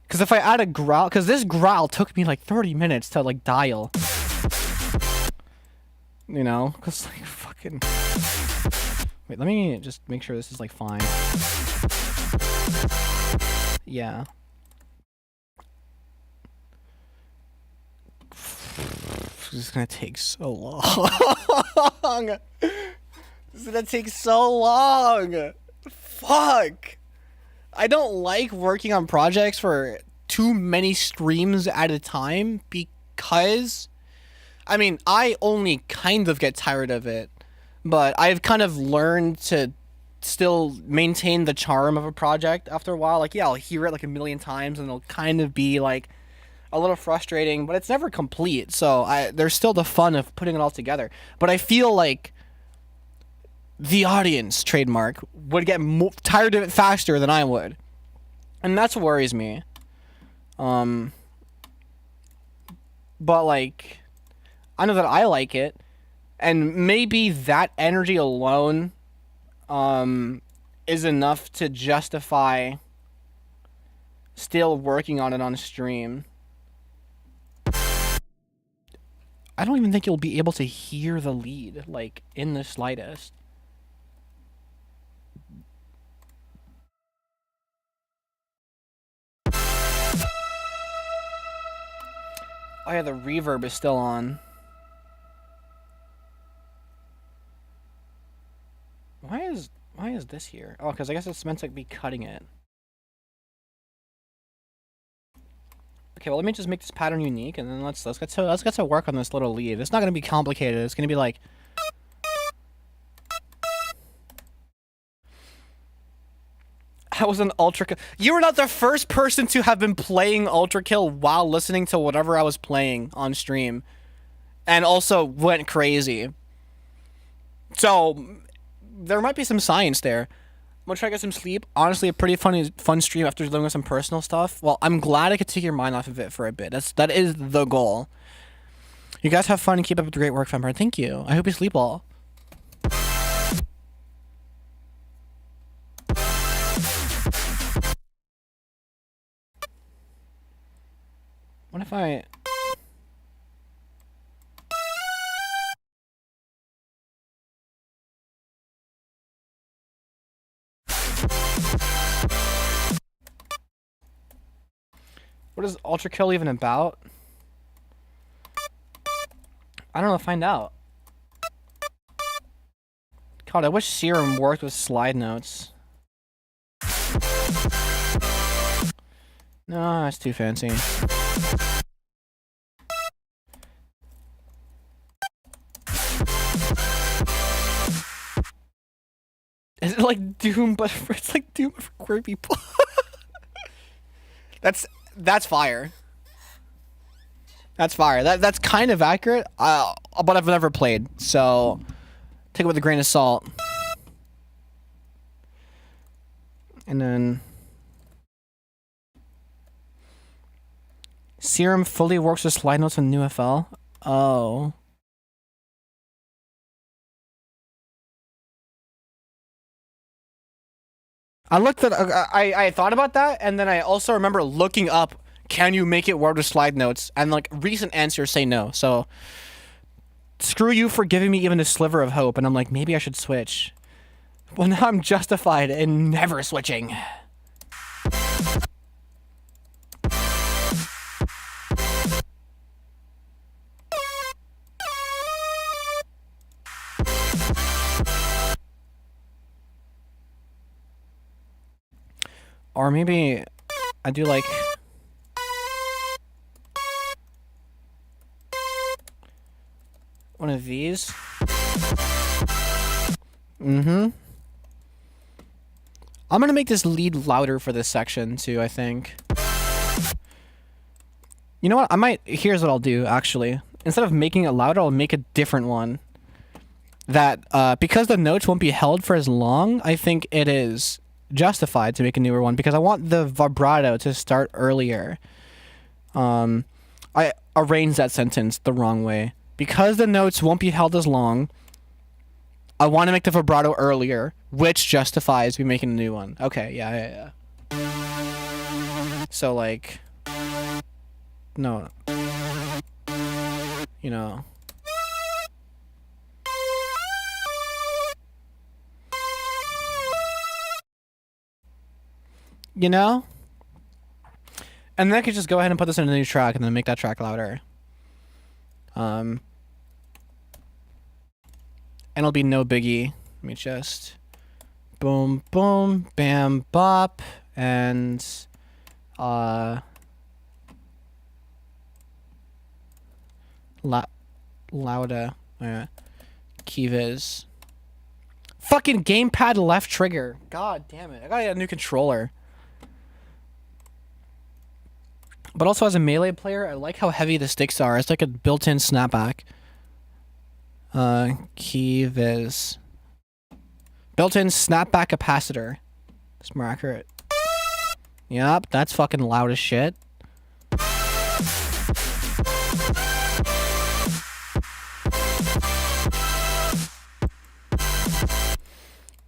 [SPEAKER 1] Because if I add a growl, because this growl took me like 30 minutes to like dial. You know, because like fucking. Wait, let me just make sure this is like fine. Yeah. This is gonna take so long. This is gonna take so long. Fuck. I don't like working on projects for too many streams at a time because, I mean, I only kind of get tired of it, but I've kind of learned to still maintain the charm of a project after a while. Like, yeah, I'll hear it like a million times and it'll kind of be like a little frustrating, but it's never complete. So there's still the fun of putting it all together. But I feel like the audience, trademark, would get tired of it faster than I would. And that's what worries me. But like, I know that I like it, and maybe that energy alone is enough to justify still working on it on stream. I don't even think you'll be able to hear the lead, like, in the slightest. Oh yeah, the reverb is still on. Why is this here? Oh, because I guess it's meant to be cutting it. Okay, well let me just make this pattern unique, and then let's get to work on this little lead. It's not gonna be complicated. It's gonna be like. I was an ultra kill. You were not the first person to have been playing ultra kill while listening to whatever I was playing on stream, and also went crazy. So there might be some science there. I'm gonna try to get some sleep. Honestly, a pretty fun stream after dealing with some personal stuff. Well, I'm glad I could take your mind off of it for a bit. That is the goal. You guys have fun and keep up the great work, Fembread. Thank you. I hope you sleep well. What if I... What is Ultra Kill even about? I don't know, find out. God, I wish Serum worked with slide notes. No, that's too fancy. Is it like Doom, but it's like Doom for queer people? That's fire. That's fire. That's kind of accurate. But I've never played, so take it with a grain of salt. And then Serum fully works with slide notes in NewFL. Oh. I looked at I thought about that, and then I also remember looking up, can you make it work with slide notes? And like recent answers say no. So screw you for giving me even a sliver of hope. And I'm like, maybe I should switch. Well, now I'm justified in never switching. Or maybe I do like... one of these. Mm-hmm. I'm gonna make this lead louder for this section too, I think. You know what? Here's what I'll do, actually. Instead of making it louder, I'll make a different one. That, because the notes won't be held for as long, I think it is justified to make a newer one, because I want the vibrato to start earlier. I arranged that sentence the wrong way. Because the notes won't be held as long, I want to make the vibrato earlier, which justifies me making a new one. Okay, yeah. So, like... No. You know... You know? And then I could just go ahead and put this in a new track and then make that track louder. And it'll be no biggie. Let me just... Boom, boom, bam, bop, and... Louda. Keyviz. Fucking gamepad left trigger. God damn it. I gotta get a new controller. But also as a Melee player, I like how heavy the sticks are. It's like a built-in snapback. Keyviz. Built-in snapback capacitor. It's more accurate. Yep, that's fucking loud as shit.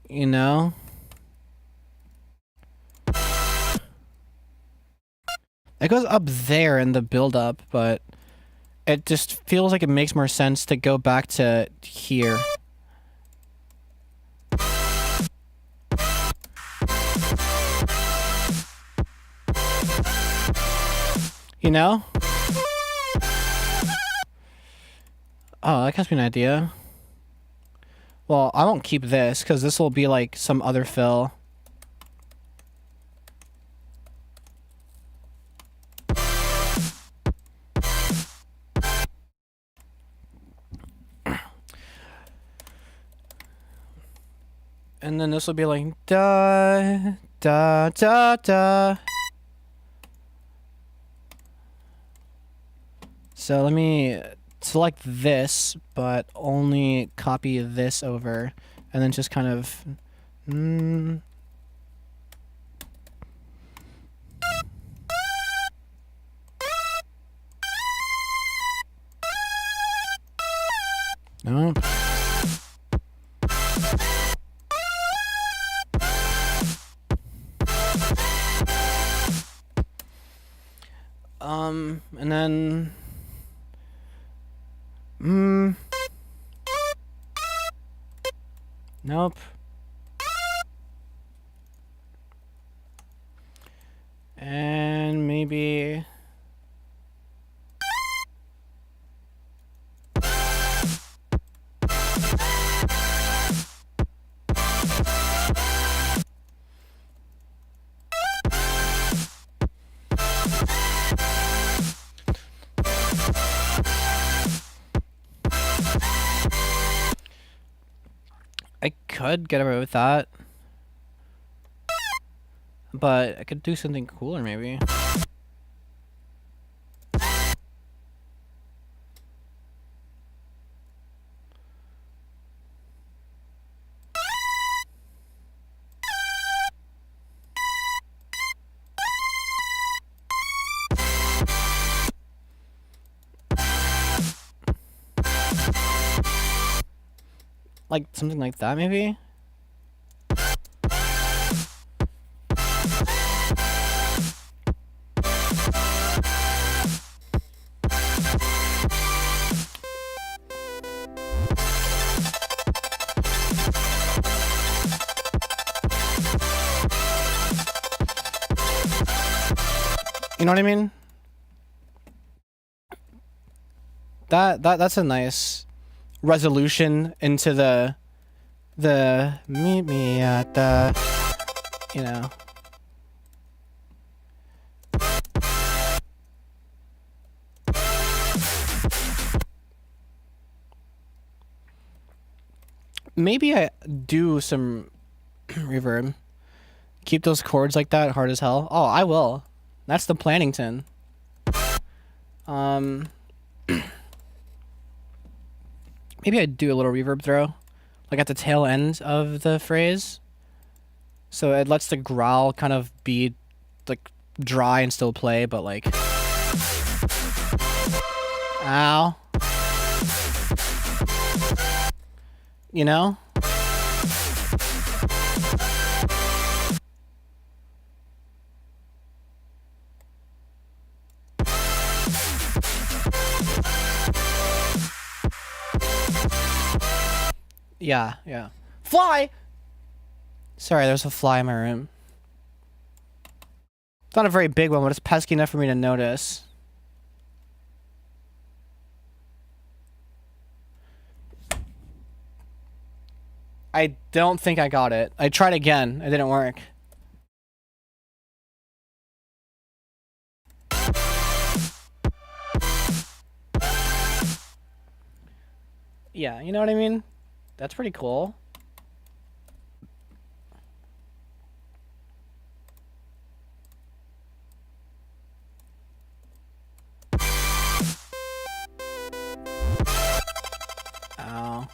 [SPEAKER 1] You know? It goes up there in the build-up, but it just feels like it makes more sense to go back to here. You know? Oh, that gives me an idea. Well, I won't keep this, because this will be like some other fill. And then this will be like da da da da. So let me select this, but only copy this over, and then just kind of no. And then nope. And maybe I could get away with that, but I could do something cooler maybe. Like something like that maybe? You know what I mean? That's a nice resolution into the meet me at the, you know. Maybe I do some reverb. Keep those chords like that, hard as hell. Oh, I will. That's the Plannington. Maybe I'd do a little reverb throw, like at the tail end of the phrase. So it lets the growl kind of be like dry and still play, but like, ow. You know? Yeah, yeah. Fly! Sorry, there's a fly in my room. It's not a very big one, but it's pesky enough for me to notice. I don't think I got it. I tried again. It didn't work. Yeah, you know what I mean? That's pretty cool. Ow.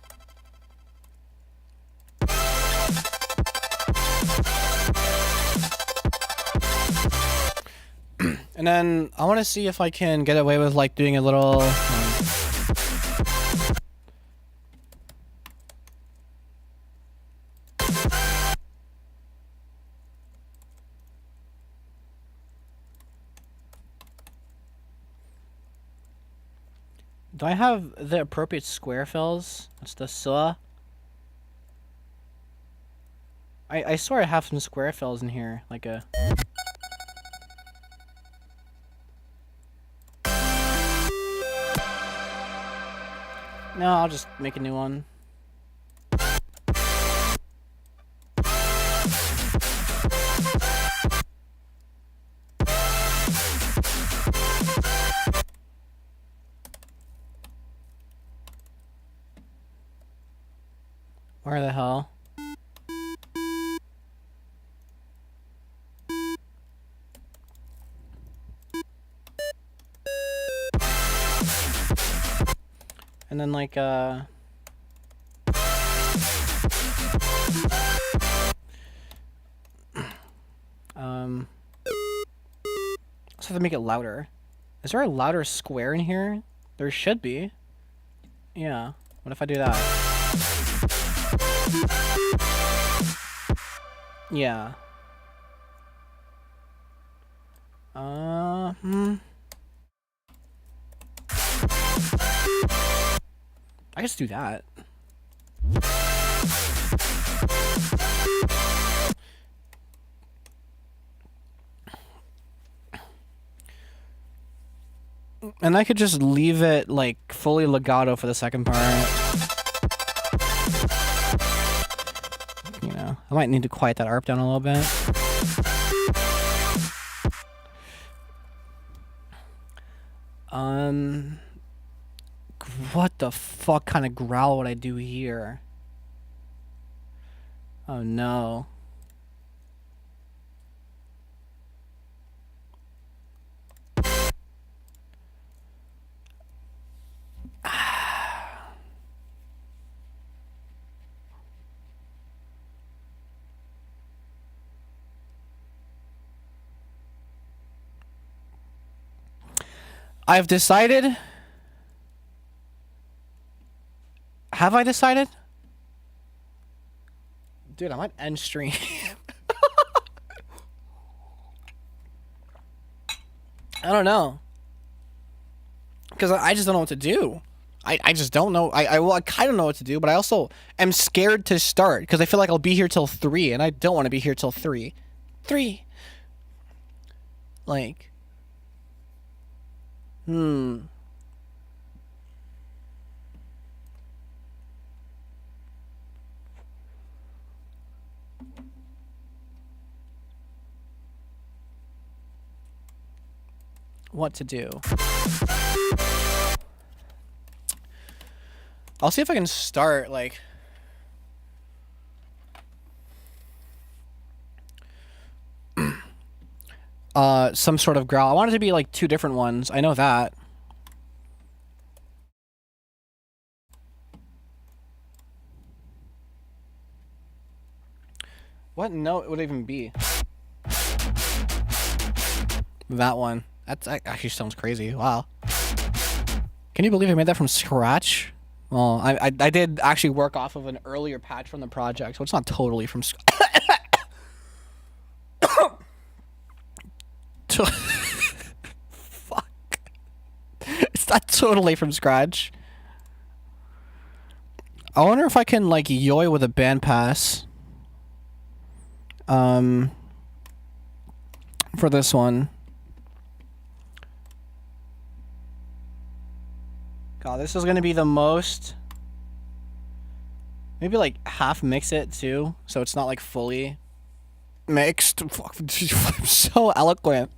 [SPEAKER 1] And then I want to see if I can get away with like doing a little... Do I have the appropriate square fills? That's the saw. I swear I have some square fills in here, like a... No, I'll just make a new one. Where the hell? And then like let's have to make it louder. Is there a louder square in here? There should be. Yeah. What if I do that? Yeah. I guess do that. And I could just leave it like fully legato for the second part. You know, I might need to quiet that ARP down a little bit. What the fuck kind of growl would I do here? Oh no. I've decided. Have I decided? Dude, I might end stream. I don't know. Because I just don't know what to do. I just don't know. Well, I kind of know what to do, but I also am scared to start because I feel like I'll be here till 3, and I don't want to be here till 3. 3. Like. What to do. I'll see if I can start, like... some sort of growl. I want it to be like 2 different ones. I know that. What note would it even be? That one. That actually sounds crazy. Wow. Can you believe I made that from scratch? Well, I did actually work off of an earlier patch from the project, so it's not totally from scratch. Fuck. It's not totally from scratch. I wonder if I can, like, yoy with a bandpass. For this one. God, this is gonna be the most... Maybe, like, half mix it, too, so it's not, like, fully mixed. Fuck, I'm so eloquent.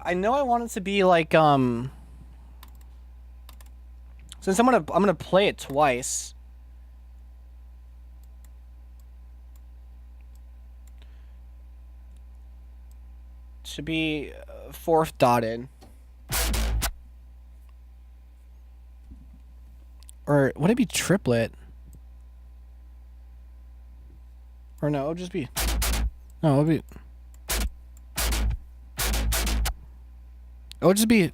[SPEAKER 1] I know I want it to be, like, since I'm gonna play it twice... Should be 4th dotted. Or would it be triplet? Or no, it would just be... No, it would be... It would just be...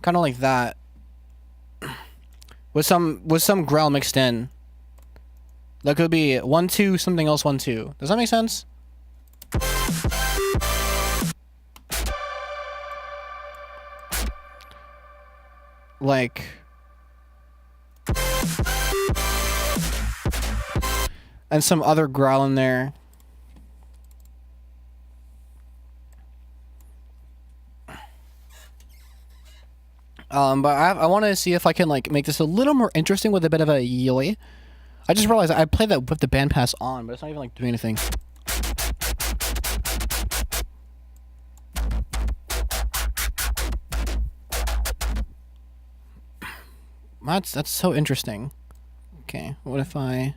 [SPEAKER 1] kind of like that. With some growl mixed in. That could be 1 2 something else 1 2. Does that make sense? Like... And some other growl in there. But I want to see if I can, like, make this a little more interesting with a bit of a yoy. I just realized I played that with the bandpass on, but it's not even, like, doing anything. That's so interesting. Okay, what if I...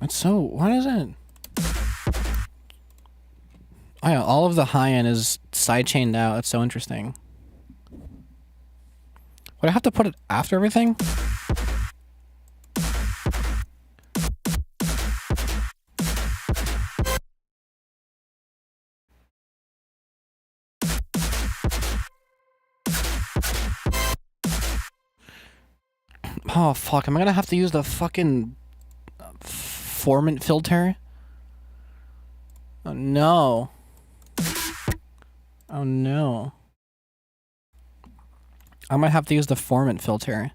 [SPEAKER 1] That's so... What is it? Oh yeah, all of the high end is sidechained out. That's so interesting. Would I have to put it after everything? Oh fuck, am I gonna have to use the fucking formant filter? Oh no. Oh no. I might have to use the formant filter.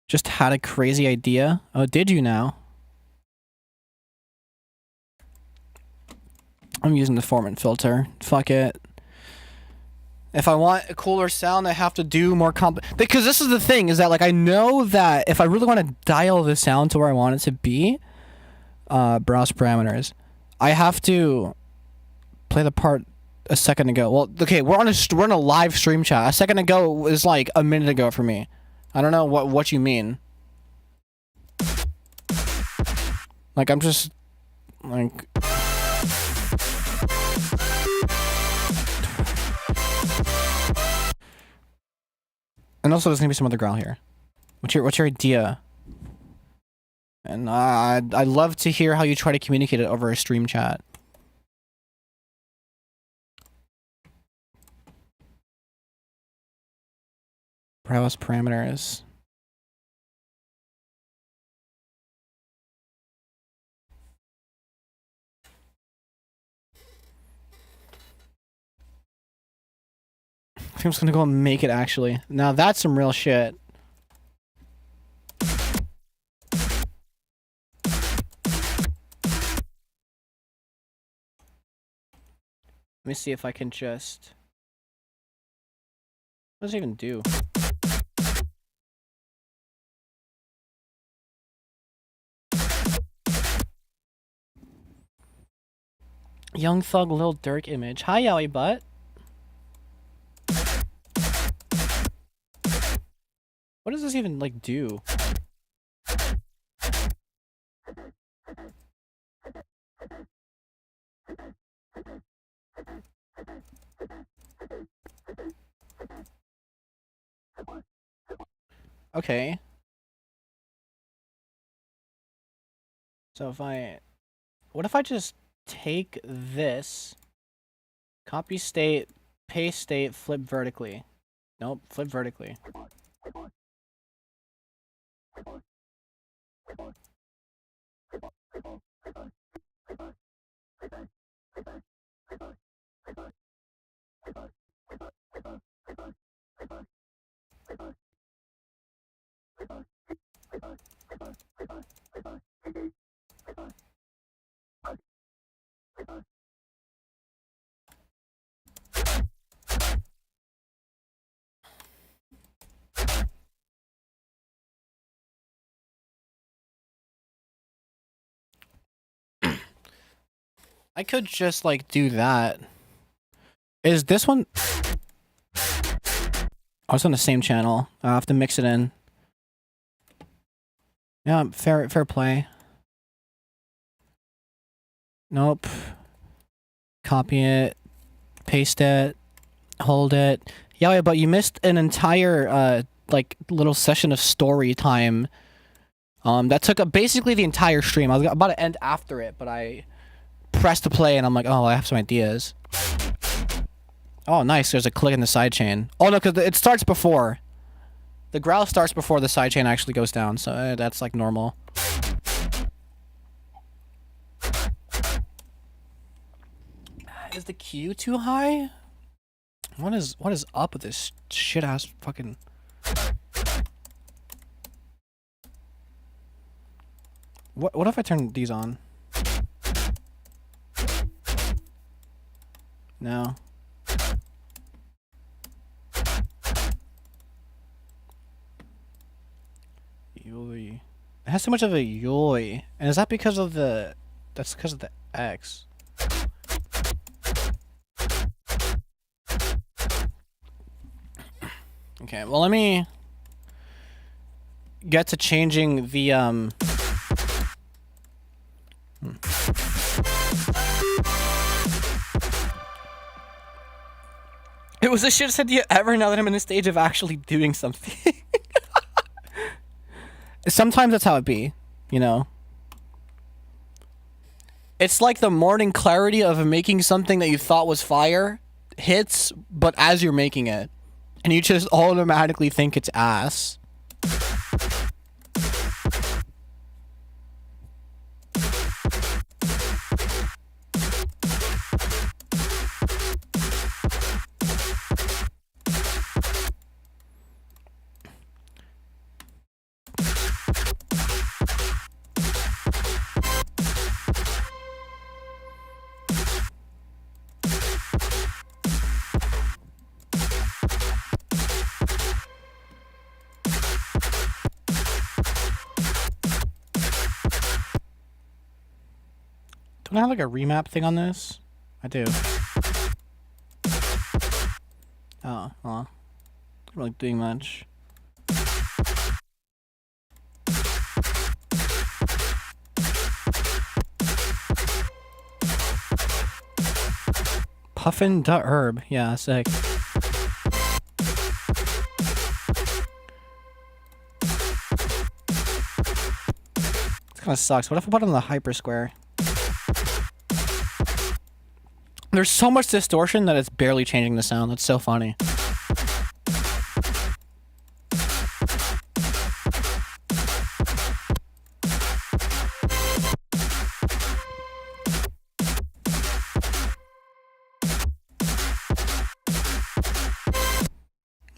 [SPEAKER 1] Just had a crazy idea. Oh, did you now? I'm using the formant filter. Fuck it. If I want a cooler sound, I have to do more because this is the thing, is that, like, I know that if I really want to dial the sound to where I want it to be, browse parameters, I have to play the part a second ago. Well, okay, we're in a live stream chat. A second ago was like a minute ago for me. I don't know what you mean. Like, I'm just like... And also, there's gonna be some other growl here. What's your idea? And I'd love to hear how you try to communicate it over a stream chat. Browse parameters. I think I'm just gonna go and make it, actually. Now that's some real shit. Let me see if I can just... What does it even do? Young Thug Lil Durk image. Hi, Yowie Butt. What does this even, like, do? Okay. So if I... What if I just take this, copy state, paste state, flip vertically? Nope, flip vertically. I could just, like, do that. Is this one... Oh, it's on the same channel. I have to mix it in. Yeah, fair play. Nope. Copy it. Paste it. Hold it. Yeah, but you missed an entire, like, little session of story time. That took up basically the entire stream. I was about to end after it, but I pressed the play and I'm like, oh, I have some ideas. Oh, nice. There's a click in the sidechain. Oh, no, because it starts before. The growl starts before the sidechain actually goes down, so that's, like, normal. Is the Q too high? What is up with this shit-ass fucking... What if I turn these on? No. Yoy. It has too much of a yoy. And is that because of the... That's because of the X. Okay, well, let me get to changing the, It was the shittest idea ever now that I'm in the stage of actually doing something. Sometimes that's how it be, you know? It's like the morning clarity of making something that you thought was fire hits, but as you're making it. And you just automatically think it's ass. Don't I have like a remap thing on this? I do. Oh, well. Not really doing much. Puffin.herb. Yeah, sick. This kind of sucks. What if I put it on the hyper square? There's so much distortion that it's barely changing the sound. That's so funny.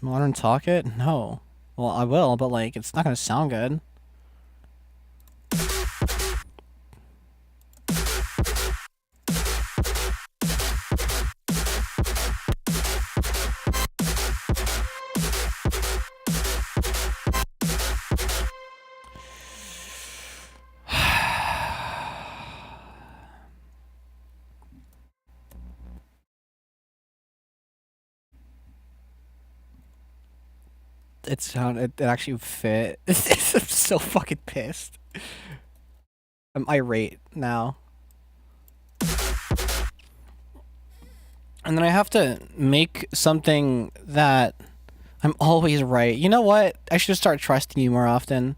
[SPEAKER 1] Modern talk it? No. Well, I will, but like, it's not gonna sound good. It actually fit. I'm so fucking pissed. I'm irate now. And then I have to make something that I'm always right. You know what? I should start trusting you more often.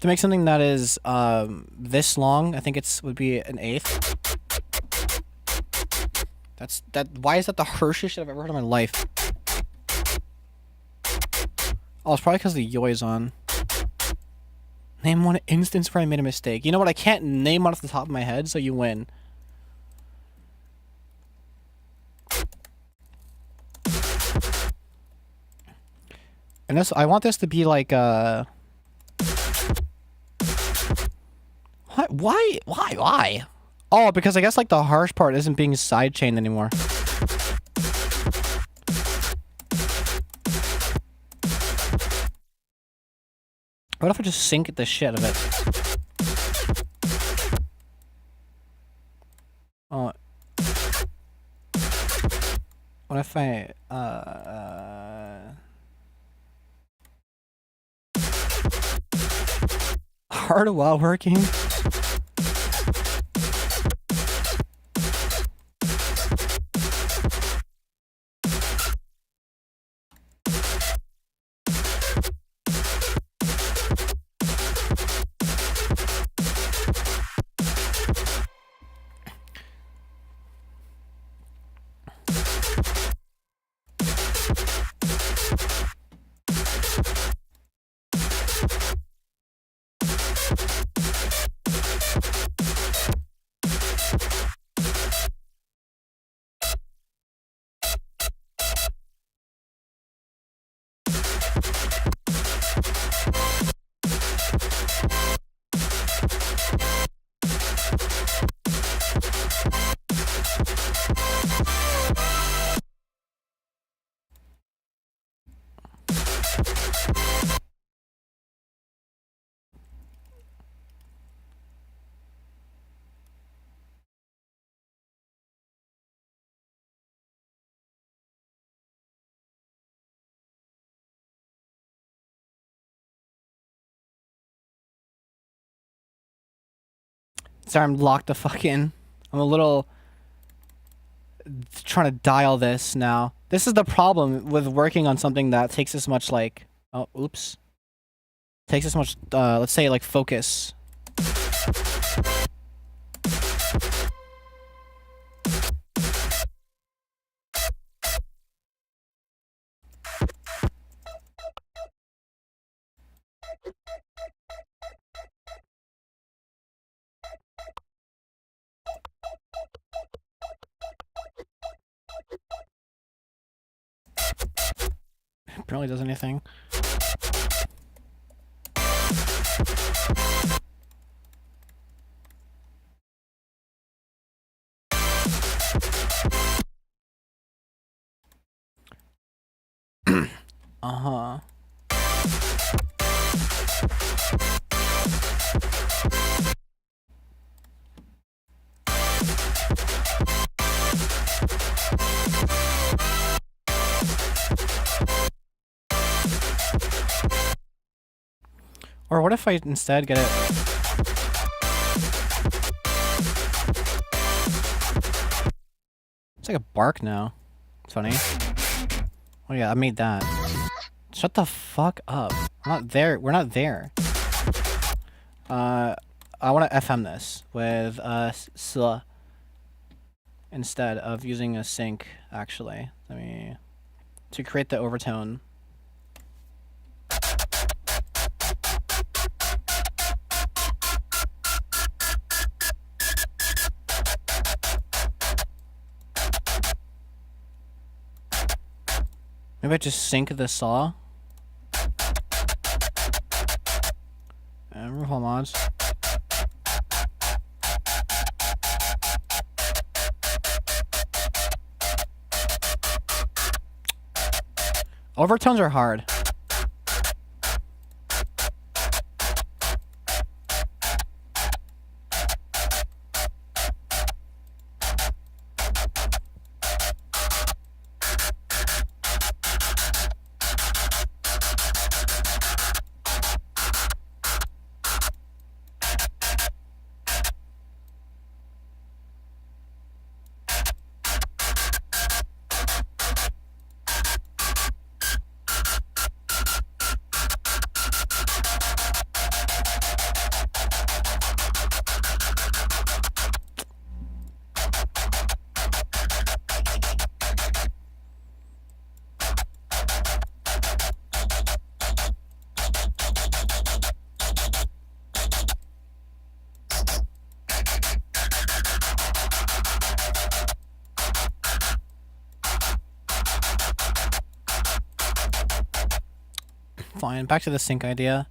[SPEAKER 1] To make something that is this long, I think would be an eighth. Why is that the harshest shit I've ever heard in my life? Oh, it's probably because the yoy is on. Name one instance where I made a mistake. You know what? I can't name one off the top of my head, so you win. And this, I want this to be like what? Why? Oh, because I guess like the harsh part isn't being sidechained anymore. What if I just sync the shit of it? Oh. What if I hard while working? Sorry, I'm locked the fuck in. I'm a little trying to dial this now. This is the problem with working on something that takes as much like, oh, oops. Takes as much, let's say like focus. Barely does anything. Uh-huh. Or what if I instead get it... It's like a bark now. It's funny. Oh yeah, I made that. Shut the fuck up. We're not there. We're not there. I want to FM this with sl instead of using a sync, actually. Let me... To create the overtone. Maybe I just sync the saw. And remove all mods. Overtones are hard. Fine. Back to the sync idea.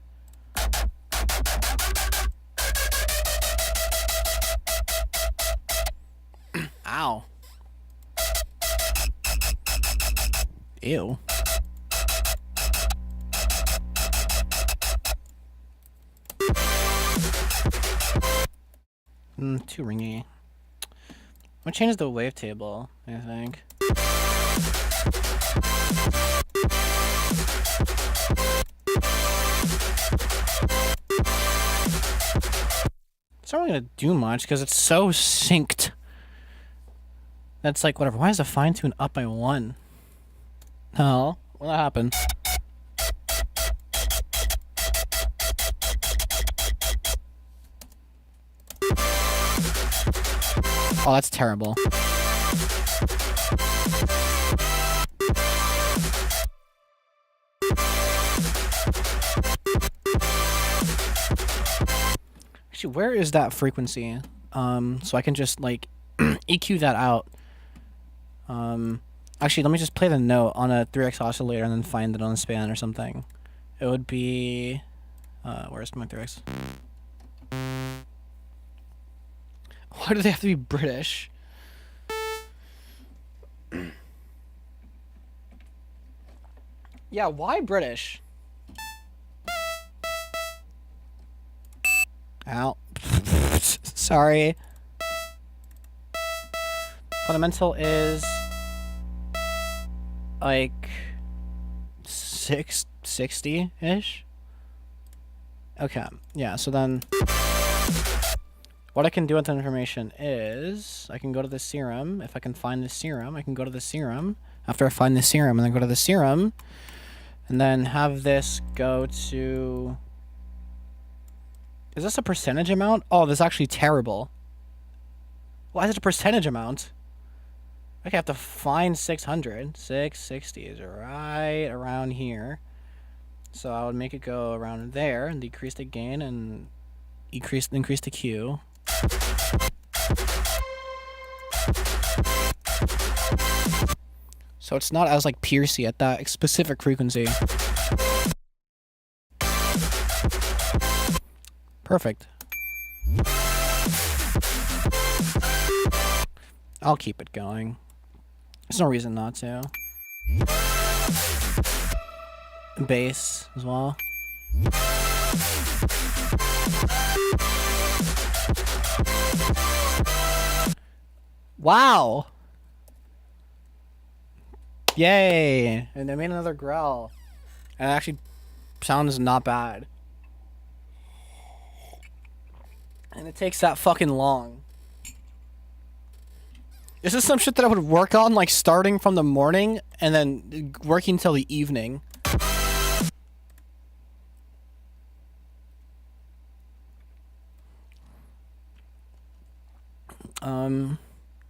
[SPEAKER 1] Ow. Ew. Too ringy. I'm gonna change the wavetable, I think. It's not really gonna do much because it's so synced. That's like, whatever. Why is the fine tune up by 1? No. What happened? Oh, that's terrible. Actually, where is that frequency? So I can just, like, EQ that out. Actually, let me just play the note on a 3x oscillator and then find it on a span or something. It would be... where's my 3x? Why do they have to be British? Yeah, why British? Ow. Sorry. Fundamental is... like... 660-ish? Okay, yeah, so then... what I can do with that information is... I can go to the serum. If I can find the serum, I can go to the serum. After I find the serum, and then go to the serum. And then have this go to... Is this a percentage amount? Oh, this is actually terrible. Why is it a percentage amount? Okay, I have to find 600. 660 is right around here. So I would make it go around there and decrease the gain and increase the Q. So it's not as like piercy at that specific frequency. Perfect. I'll keep it going. There's no reason not to. Bass as well. Wow! Yay! And I made another growl. And it actually sounds not bad. And it takes that fucking long. This is some shit that I would work on, like, starting from the morning and then working till the evening.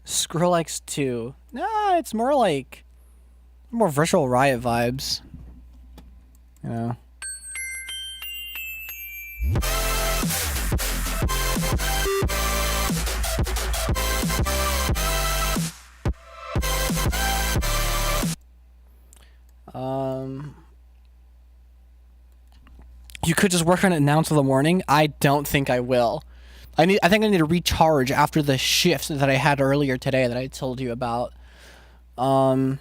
[SPEAKER 1] Skrillex 2. Nah, it's more like... more Virtual Riot vibes. You know? You could just work on it now until the morning. I don't think I will. I think I need to recharge after the shifts that I had earlier today that I told you about. I'll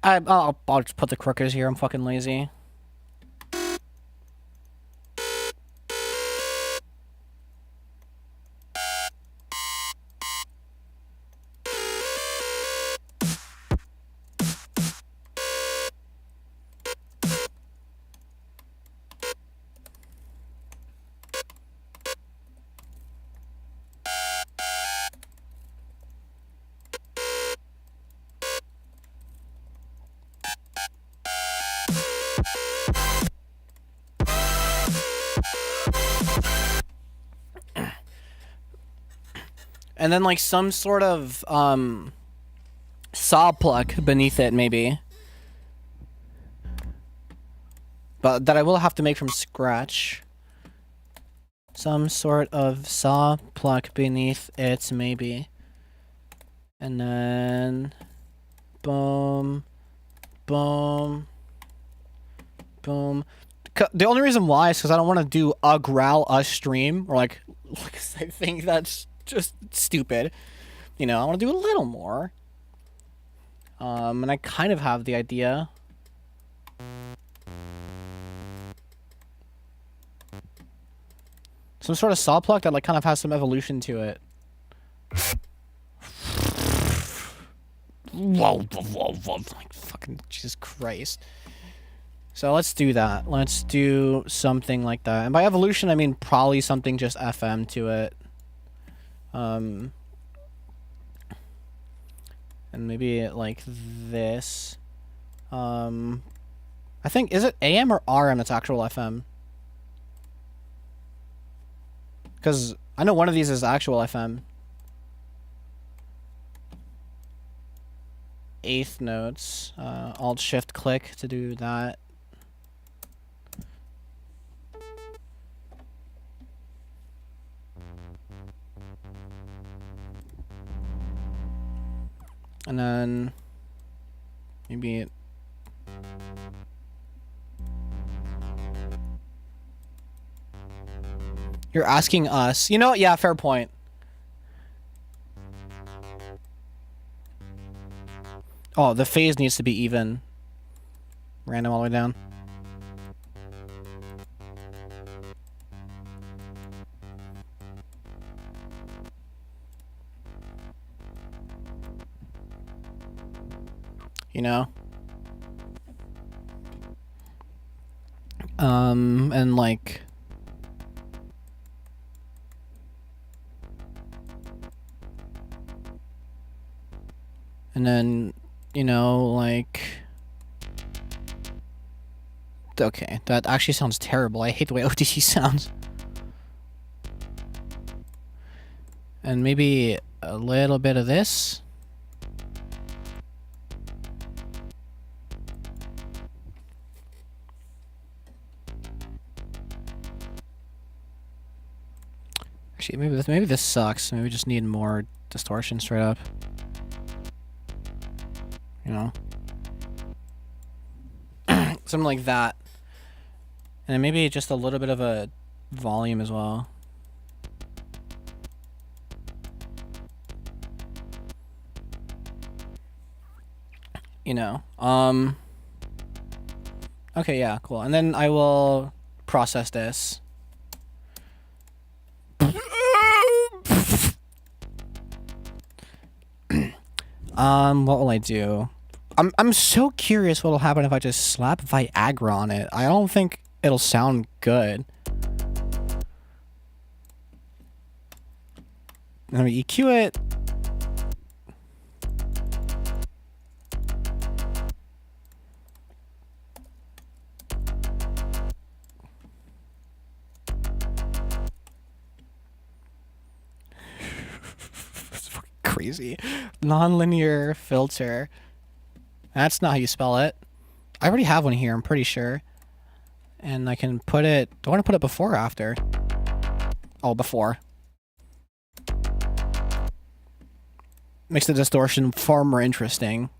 [SPEAKER 1] just put the crookers here. I'm fucking lazy. And then, like, some sort of, saw pluck beneath it, maybe. but that I will have to make from scratch. Some sort of saw pluck beneath it, maybe. And then... boom. Boom. Boom. The only reason why is because I don't want to do a growl a stream, or like I think that's just stupid. You know, I want to do a little more. And I kind of have the idea. Some sort of saw pluck that like kind of has some evolution to it. Whoa, like fucking Jesus Christ. So let's do that. Let's do something like that. And by evolution, I mean probably something just FM to it. And maybe like this. I think, is it AM or RM that's actual FM? Because I know one of these is actual FM. Eighth notes. Alt-Shift-Click to do that. And then maybe you're asking us. You know what? Yeah, fair point. Oh, the phase needs to be even. Random all the way down. You know? And like... And then, you know, like... Okay, that actually sounds terrible. I hate the way OTC sounds. And maybe a little bit of this. Actually, maybe this sucks. Maybe we just need more distortion straight up. You know? Something like that. And then maybe just a little bit of a volume as well. You know? Okay, yeah, cool. And then I will process this. What will I do? I'm so curious what'll happen if I just slap Viagra on it. I don't think it'll sound good. Let me EQ it. It's fucking crazy. Non-linear filter. That's not how you spell it. I already have one here, I'm pretty sure. And I can put it... Do I want to put it before or after? Oh, before. Makes the distortion far more interesting.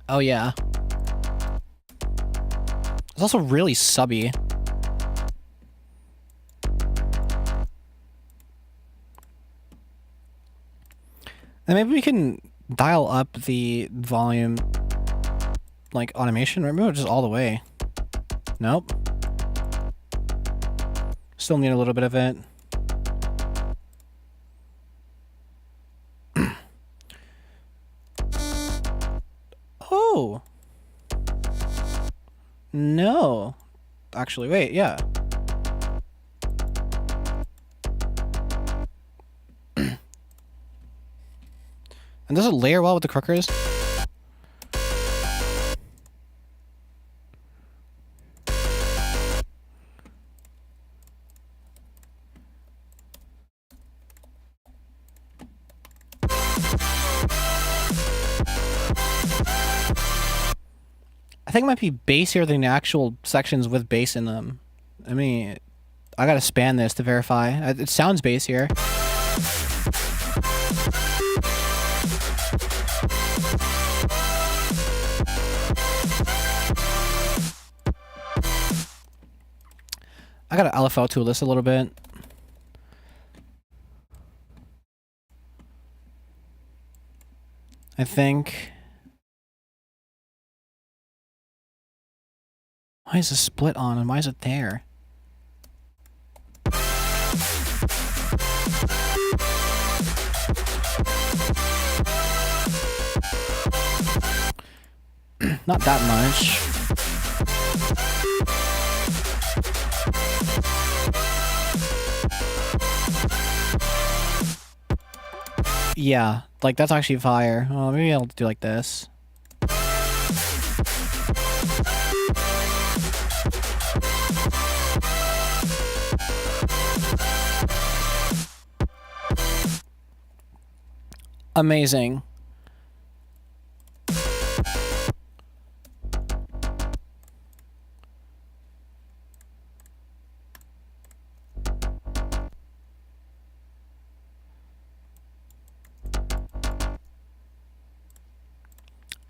[SPEAKER 1] Oh, yeah. It's also really subby. And maybe we can dial up the volume, like automation, or maybe just all the way. Nope. Still need a little bit of it. Oh. No. Actually, wait, yeah. And does it layer well with the crookers? I think it might be bassier than the actual sections with bass in them. I mean, I gotta span this to verify. It sounds bassier. I gotta LFO tool this a little bit. I think. Why is the split on and why is it there? Not that much. Yeah, like that's actually fire. Oh, maybe I'll do like this. Amazing.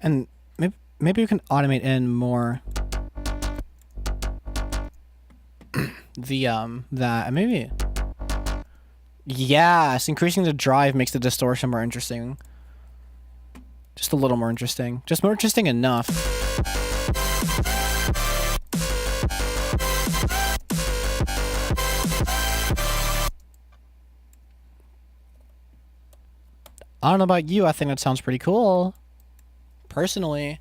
[SPEAKER 1] And maybe we can automate in more the that maybe. Yes, increasing the drive makes the distortion more interesting. Just a little more interesting. Just more interesting enough. I don't know about you, I think that sounds pretty cool. Personally.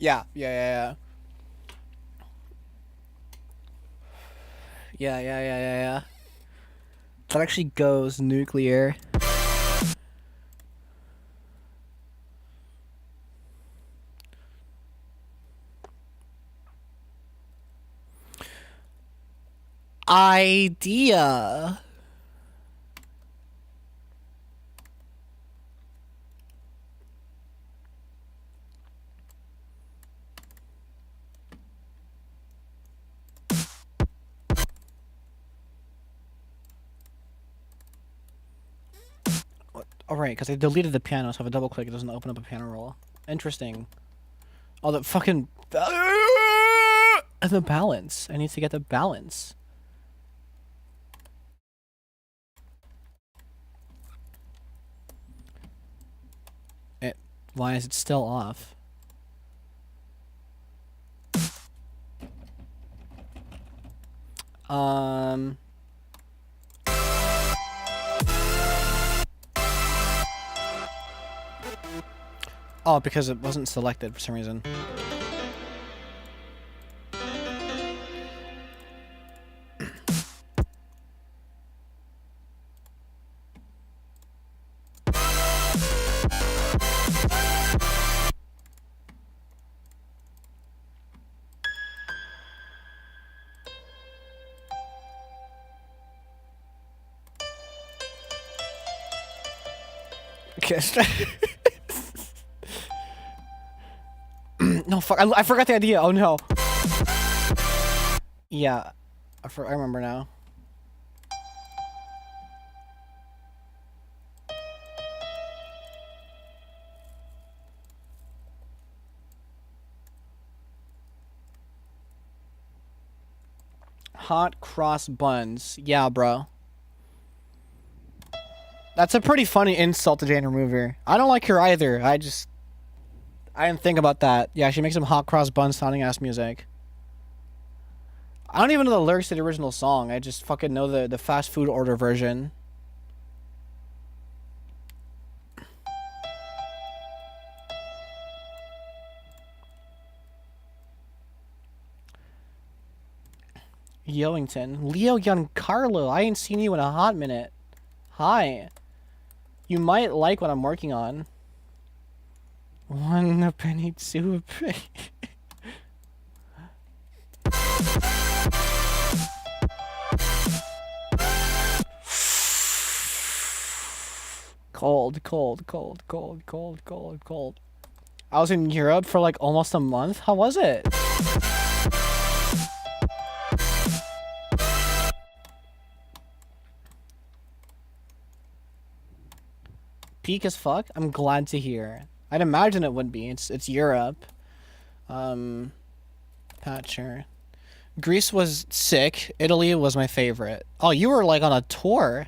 [SPEAKER 1] Yeah. That actually goes nuclear. Idea. Alright, because I deleted the piano, so if I double click, it doesn't open up a piano roll. Interesting. Oh, the fucking... And the balance. I need to get the balance. Why is it still off? Oh, because it wasn't selected for some reason. No, fuck. I forgot the idea. Oh, no. Yeah. I remember now. Hot cross buns. Yeah, bro. That's a pretty funny insult to Jane Remover. I don't like her either. I didn't think about that. Yeah, she makes some hot cross bun sounding ass music. I don't even know the lyrics to the original song. I just fucking know the fast food order version. Yoington. Leo Giancarlo. I ain't seen you in a hot minute. Hi. You might like what I'm working on. 1 penny, 2 penny. Cold, cold, cold, cold, cold, cold, cold. I was in Europe for like almost a month. How was it? Peak as fuck? I'm glad to hear. I'd imagine it would be. It's Europe. Patcher. Greece was sick. Italy was my favorite. Oh, you were like on a tour.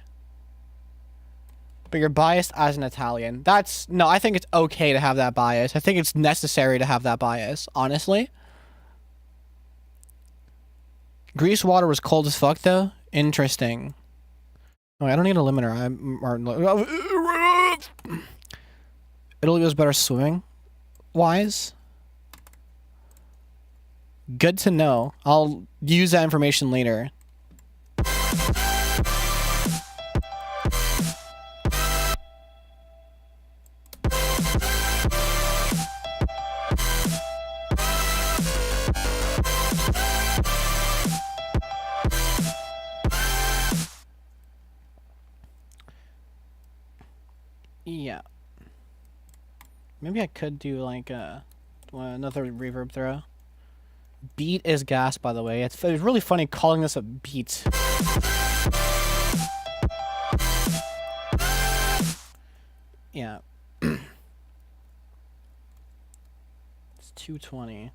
[SPEAKER 1] But you're biased as an Italian. No, I think it's okay to have that bias. I think it's necessary to have that bias, honestly. Greece water was cold as fuck, though. Interesting. Oh, I don't need a limiter. Italy was better swimming wise. Good to know. I'll use that information later. Yeah. Maybe I could do like another reverb throw. Beat is gas, by the way. It's really funny calling this a beat. Yeah. It's 220.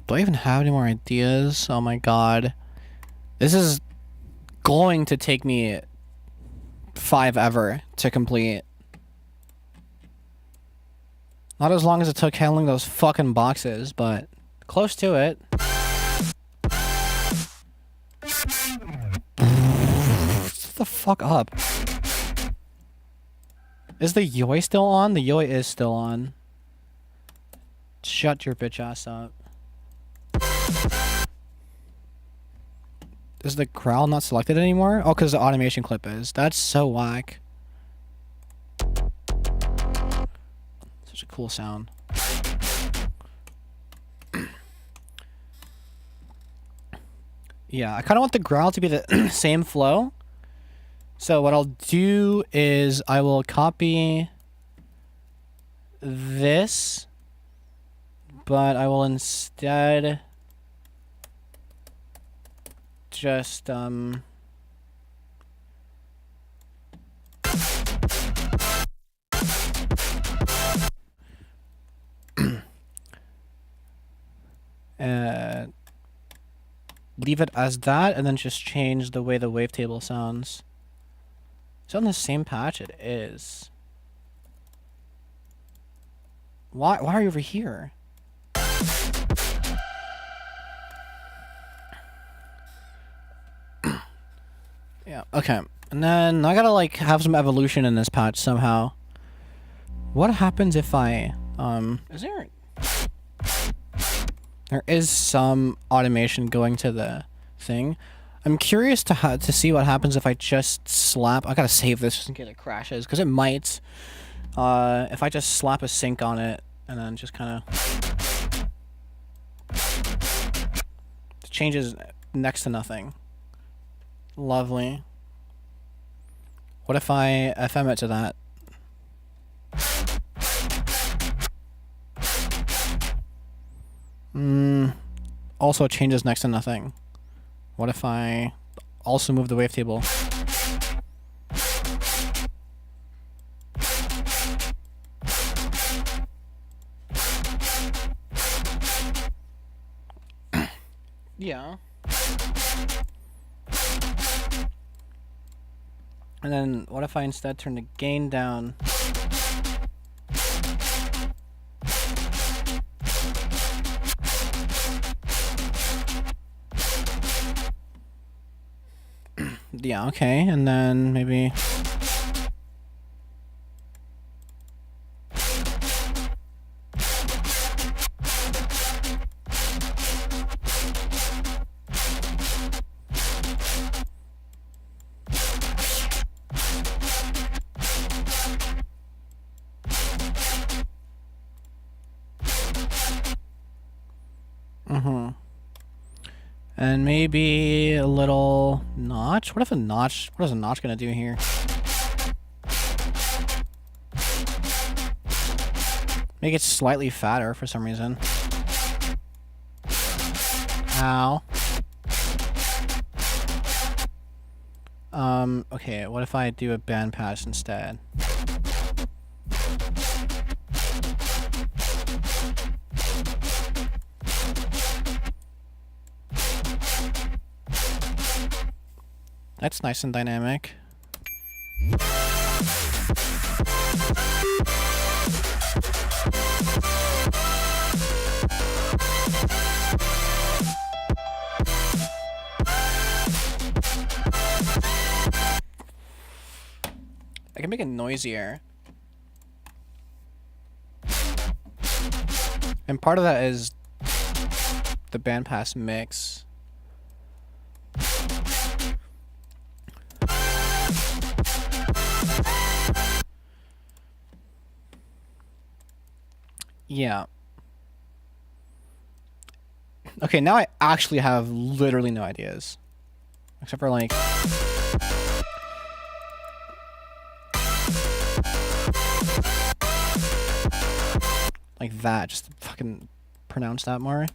[SPEAKER 1] Do I even have any more ideas? Oh my god. This is going to take me 5 ever to complete. Not as long as it took handling those fucking boxes, but close to it. Shut the fuck up. Is the yoi still on? The yoi is still on. Shut your bitch ass up. Is the growl not selected anymore? Oh, because the automation clip is. That's so whack. Such a cool sound. Yeah, I kind of want the growl to be the same flow. So what I'll do is I will copy this, but I will instead just leave it as that, and then just change the way the wavetable sounds. Is it on the same patch? It is. Why are you over here? Yeah, okay. And then I gotta like have some evolution in this patch somehow. What happens if I is there is some automation going to the thing. I'm curious to see what happens if I just slap. I gotta save this just in case it crashes, because it might. If I just slap a sync on it and then just kind of changes next to nothing. Lovely. What if I FM it to that? Also changes next to nothing. What if I also move the wavetable? Yeah. And then what if I instead turn the gain down? Yeah, okay, and then maybe... And maybe a little notch? What is a notch gonna do here? Make it slightly fatter for some reason. Ow. Okay, what if I do a bandpass instead? That's nice and dynamic. I can make it noisier. And part of that is the bandpass mix. Yeah. Okay, now I actually have literally no ideas. Except for like... like that, just to fucking pronounce that more.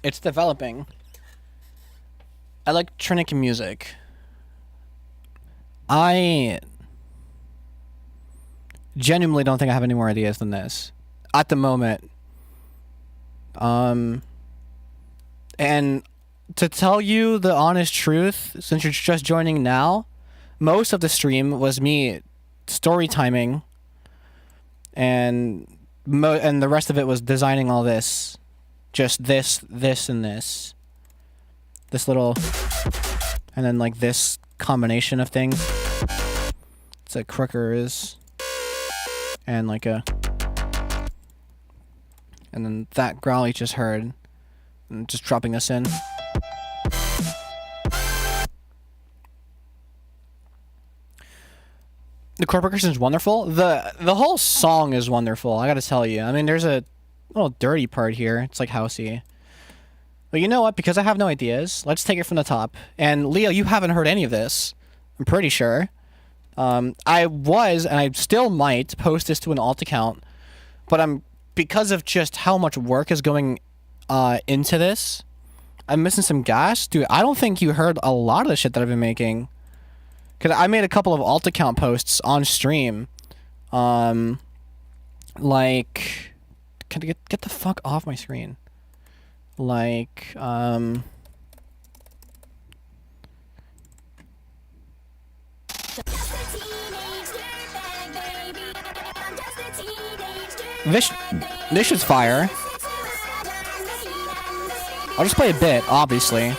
[SPEAKER 1] It's developing. Electronic music. I genuinely don't think I have any more ideas than this at the moment. And to tell you the honest truth, since you're just joining now, most of the stream was me story timing, and the rest of it was designing all this. Just this, and this. This little... and then, like, this combination of things. It's a crickers. And, like, a... and then that growl you just heard. And just dropping this in. The chord progression is wonderful. The whole song is wonderful, I gotta tell you. I mean, there's a little dirty part here. It's like housey. But you know what? Because I have no ideas, let's take it from the top. And Leo, you haven't heard any of this. I'm pretty sure. I was, and I still might, post this to an alt account. But because of just how much work is going into this, I'm missing some gas. Dude, I don't think you heard a lot of the shit that I've been making. Because I made a couple of alt account posts on stream. Like... can I get the fuck off my screen? Like, this is fire. I'll just play a bit, obviously.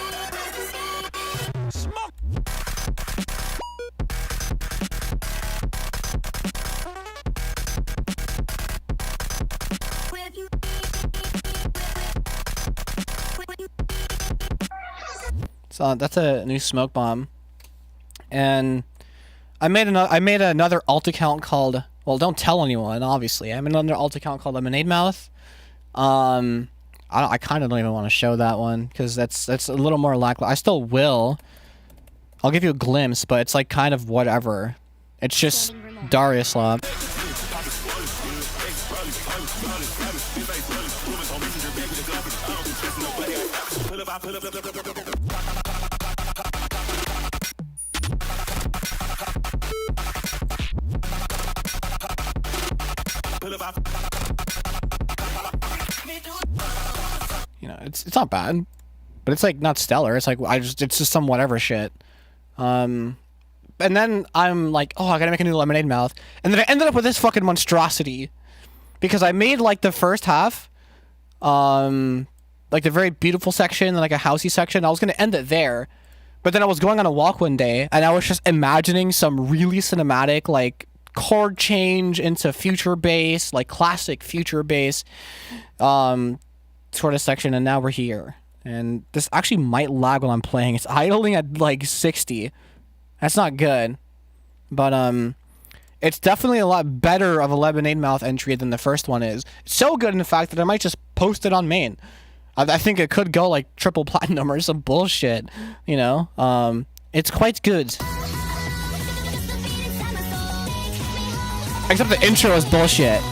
[SPEAKER 1] So that's a new smoke bomb, and I made another alt account called, well, don't tell anyone, obviously. I made another alt account called Lemonade Mouth. I kind of don't even want to show that one because that's a little more lackluster. I still will. I'll give you a glimpse, but it's like kind of whatever. It's just Dariacore. It's not bad, but it's like not stellar. It's like it's just some whatever shit. And then I'm like, oh, I gotta make a new lemonade mouth, and then I ended up with this fucking monstrosity because I made like the first half, like the very beautiful section and like a housey section. I was gonna end it there, but then I was going on a walk one day and I was just imagining some really cinematic like chord change into future bass, like classic future bass, sort of section, and now we're here. And this actually might lag while I'm playing. It's idling at like 60. That's not good. But it's definitely a lot better of a lemonade mouth entry than the first one is. So good in fact that I might just post it on main. I think it could go like triple platinum or some bullshit, you know? It's quite good. Except the intro is bullshit.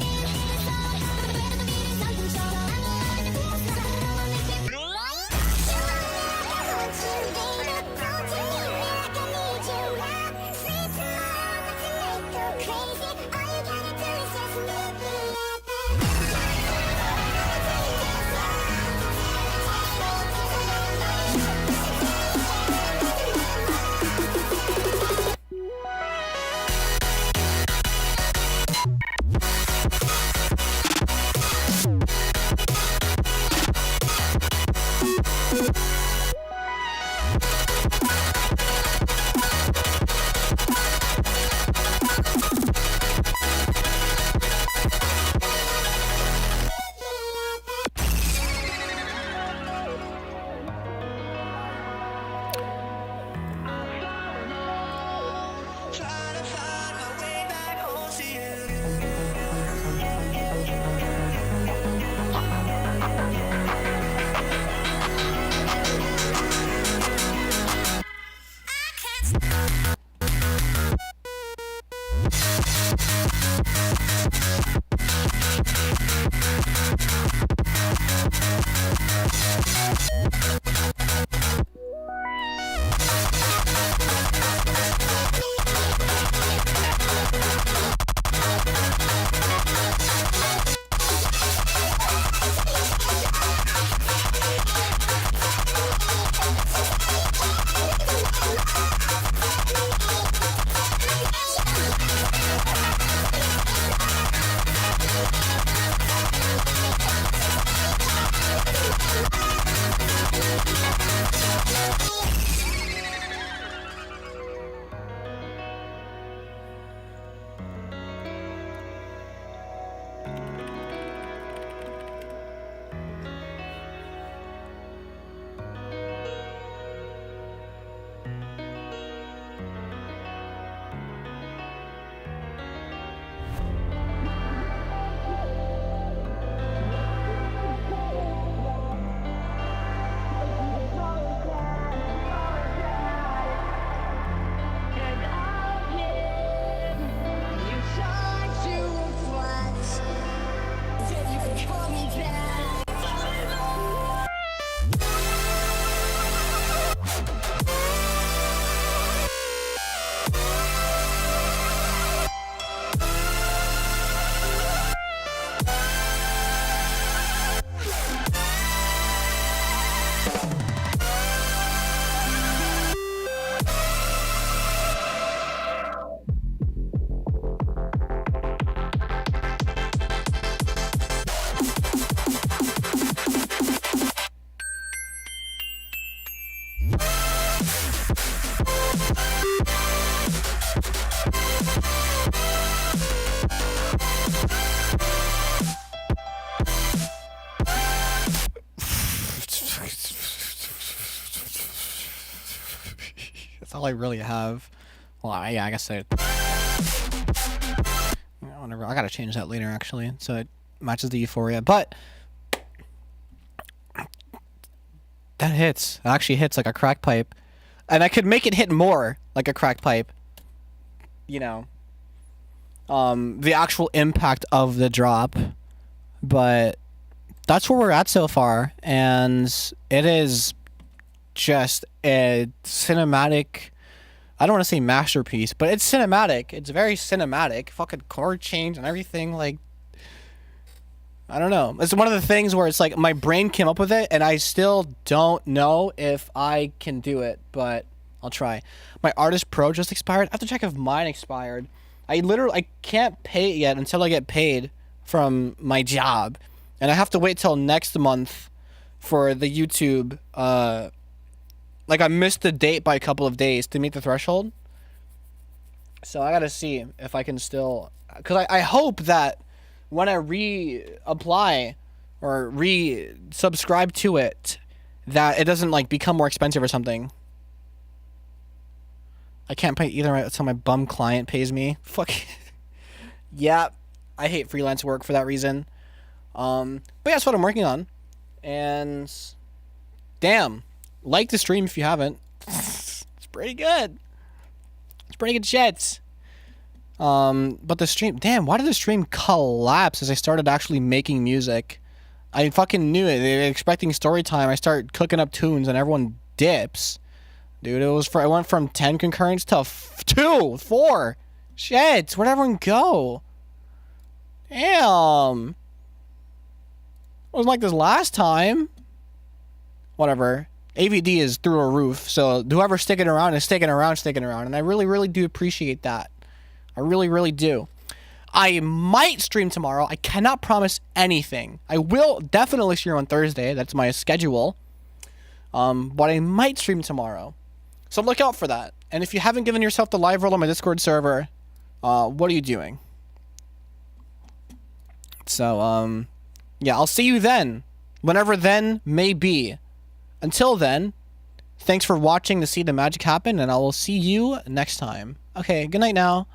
[SPEAKER 1] That's all I really have. Well, yeah, I guess whatever. I gotta change that later, actually, so it matches the euphoria. But that hits. It actually hits like a crack pipe, and I could make it hit more like a crack pipe. You know, the actual impact of the drop. But that's where we're at so far, and it is just a cinematic, I don't want to say masterpiece, but it's cinematic. It's very cinematic. Fucking chord change and everything. Like, I don't know. It's one of the things where it's like my brain came up with it, and I still don't know if I can do it, but I'll try. My Artist Pro just expired. I have to check if mine expired. I can't pay it yet until I get paid from my job, and I have to wait till next month for the YouTube. Like I missed the date by a couple of days to meet the threshold, so I gotta see if I can still. Because I hope that when I reapply or re-subscribe to it, that it doesn't like become more expensive or something. I can't pay either until my bum client pays me. Fuck. Yeah, I hate freelance work for that reason. But yeah, that's what I'm working on. And damn, like the stream if you haven't. It's pretty good. It's pretty good shit. But the stream, damn, why did the stream collapse as I started actually making music? I fucking knew it. They were expecting story time. I start cooking up tunes and everyone dips. Dude, I went from 10 concurrents to 2, 4. Shit, where'd everyone go? Damn. It wasn't like this last time. Whatever. AVD is through a roof, so whoever's sticking around is sticking around. And I really, really do appreciate that. I really, really do. I might stream tomorrow. I cannot promise anything. I will definitely stream on Thursday. That's my schedule. But I might stream tomorrow. So look out for that. And if you haven't given yourself the live role on my Discord server, what are you doing? So, yeah, I'll see you then. Whenever then may be. Until then, thanks for watching to see the magic happen, and I will see you next time. Okay, good night now.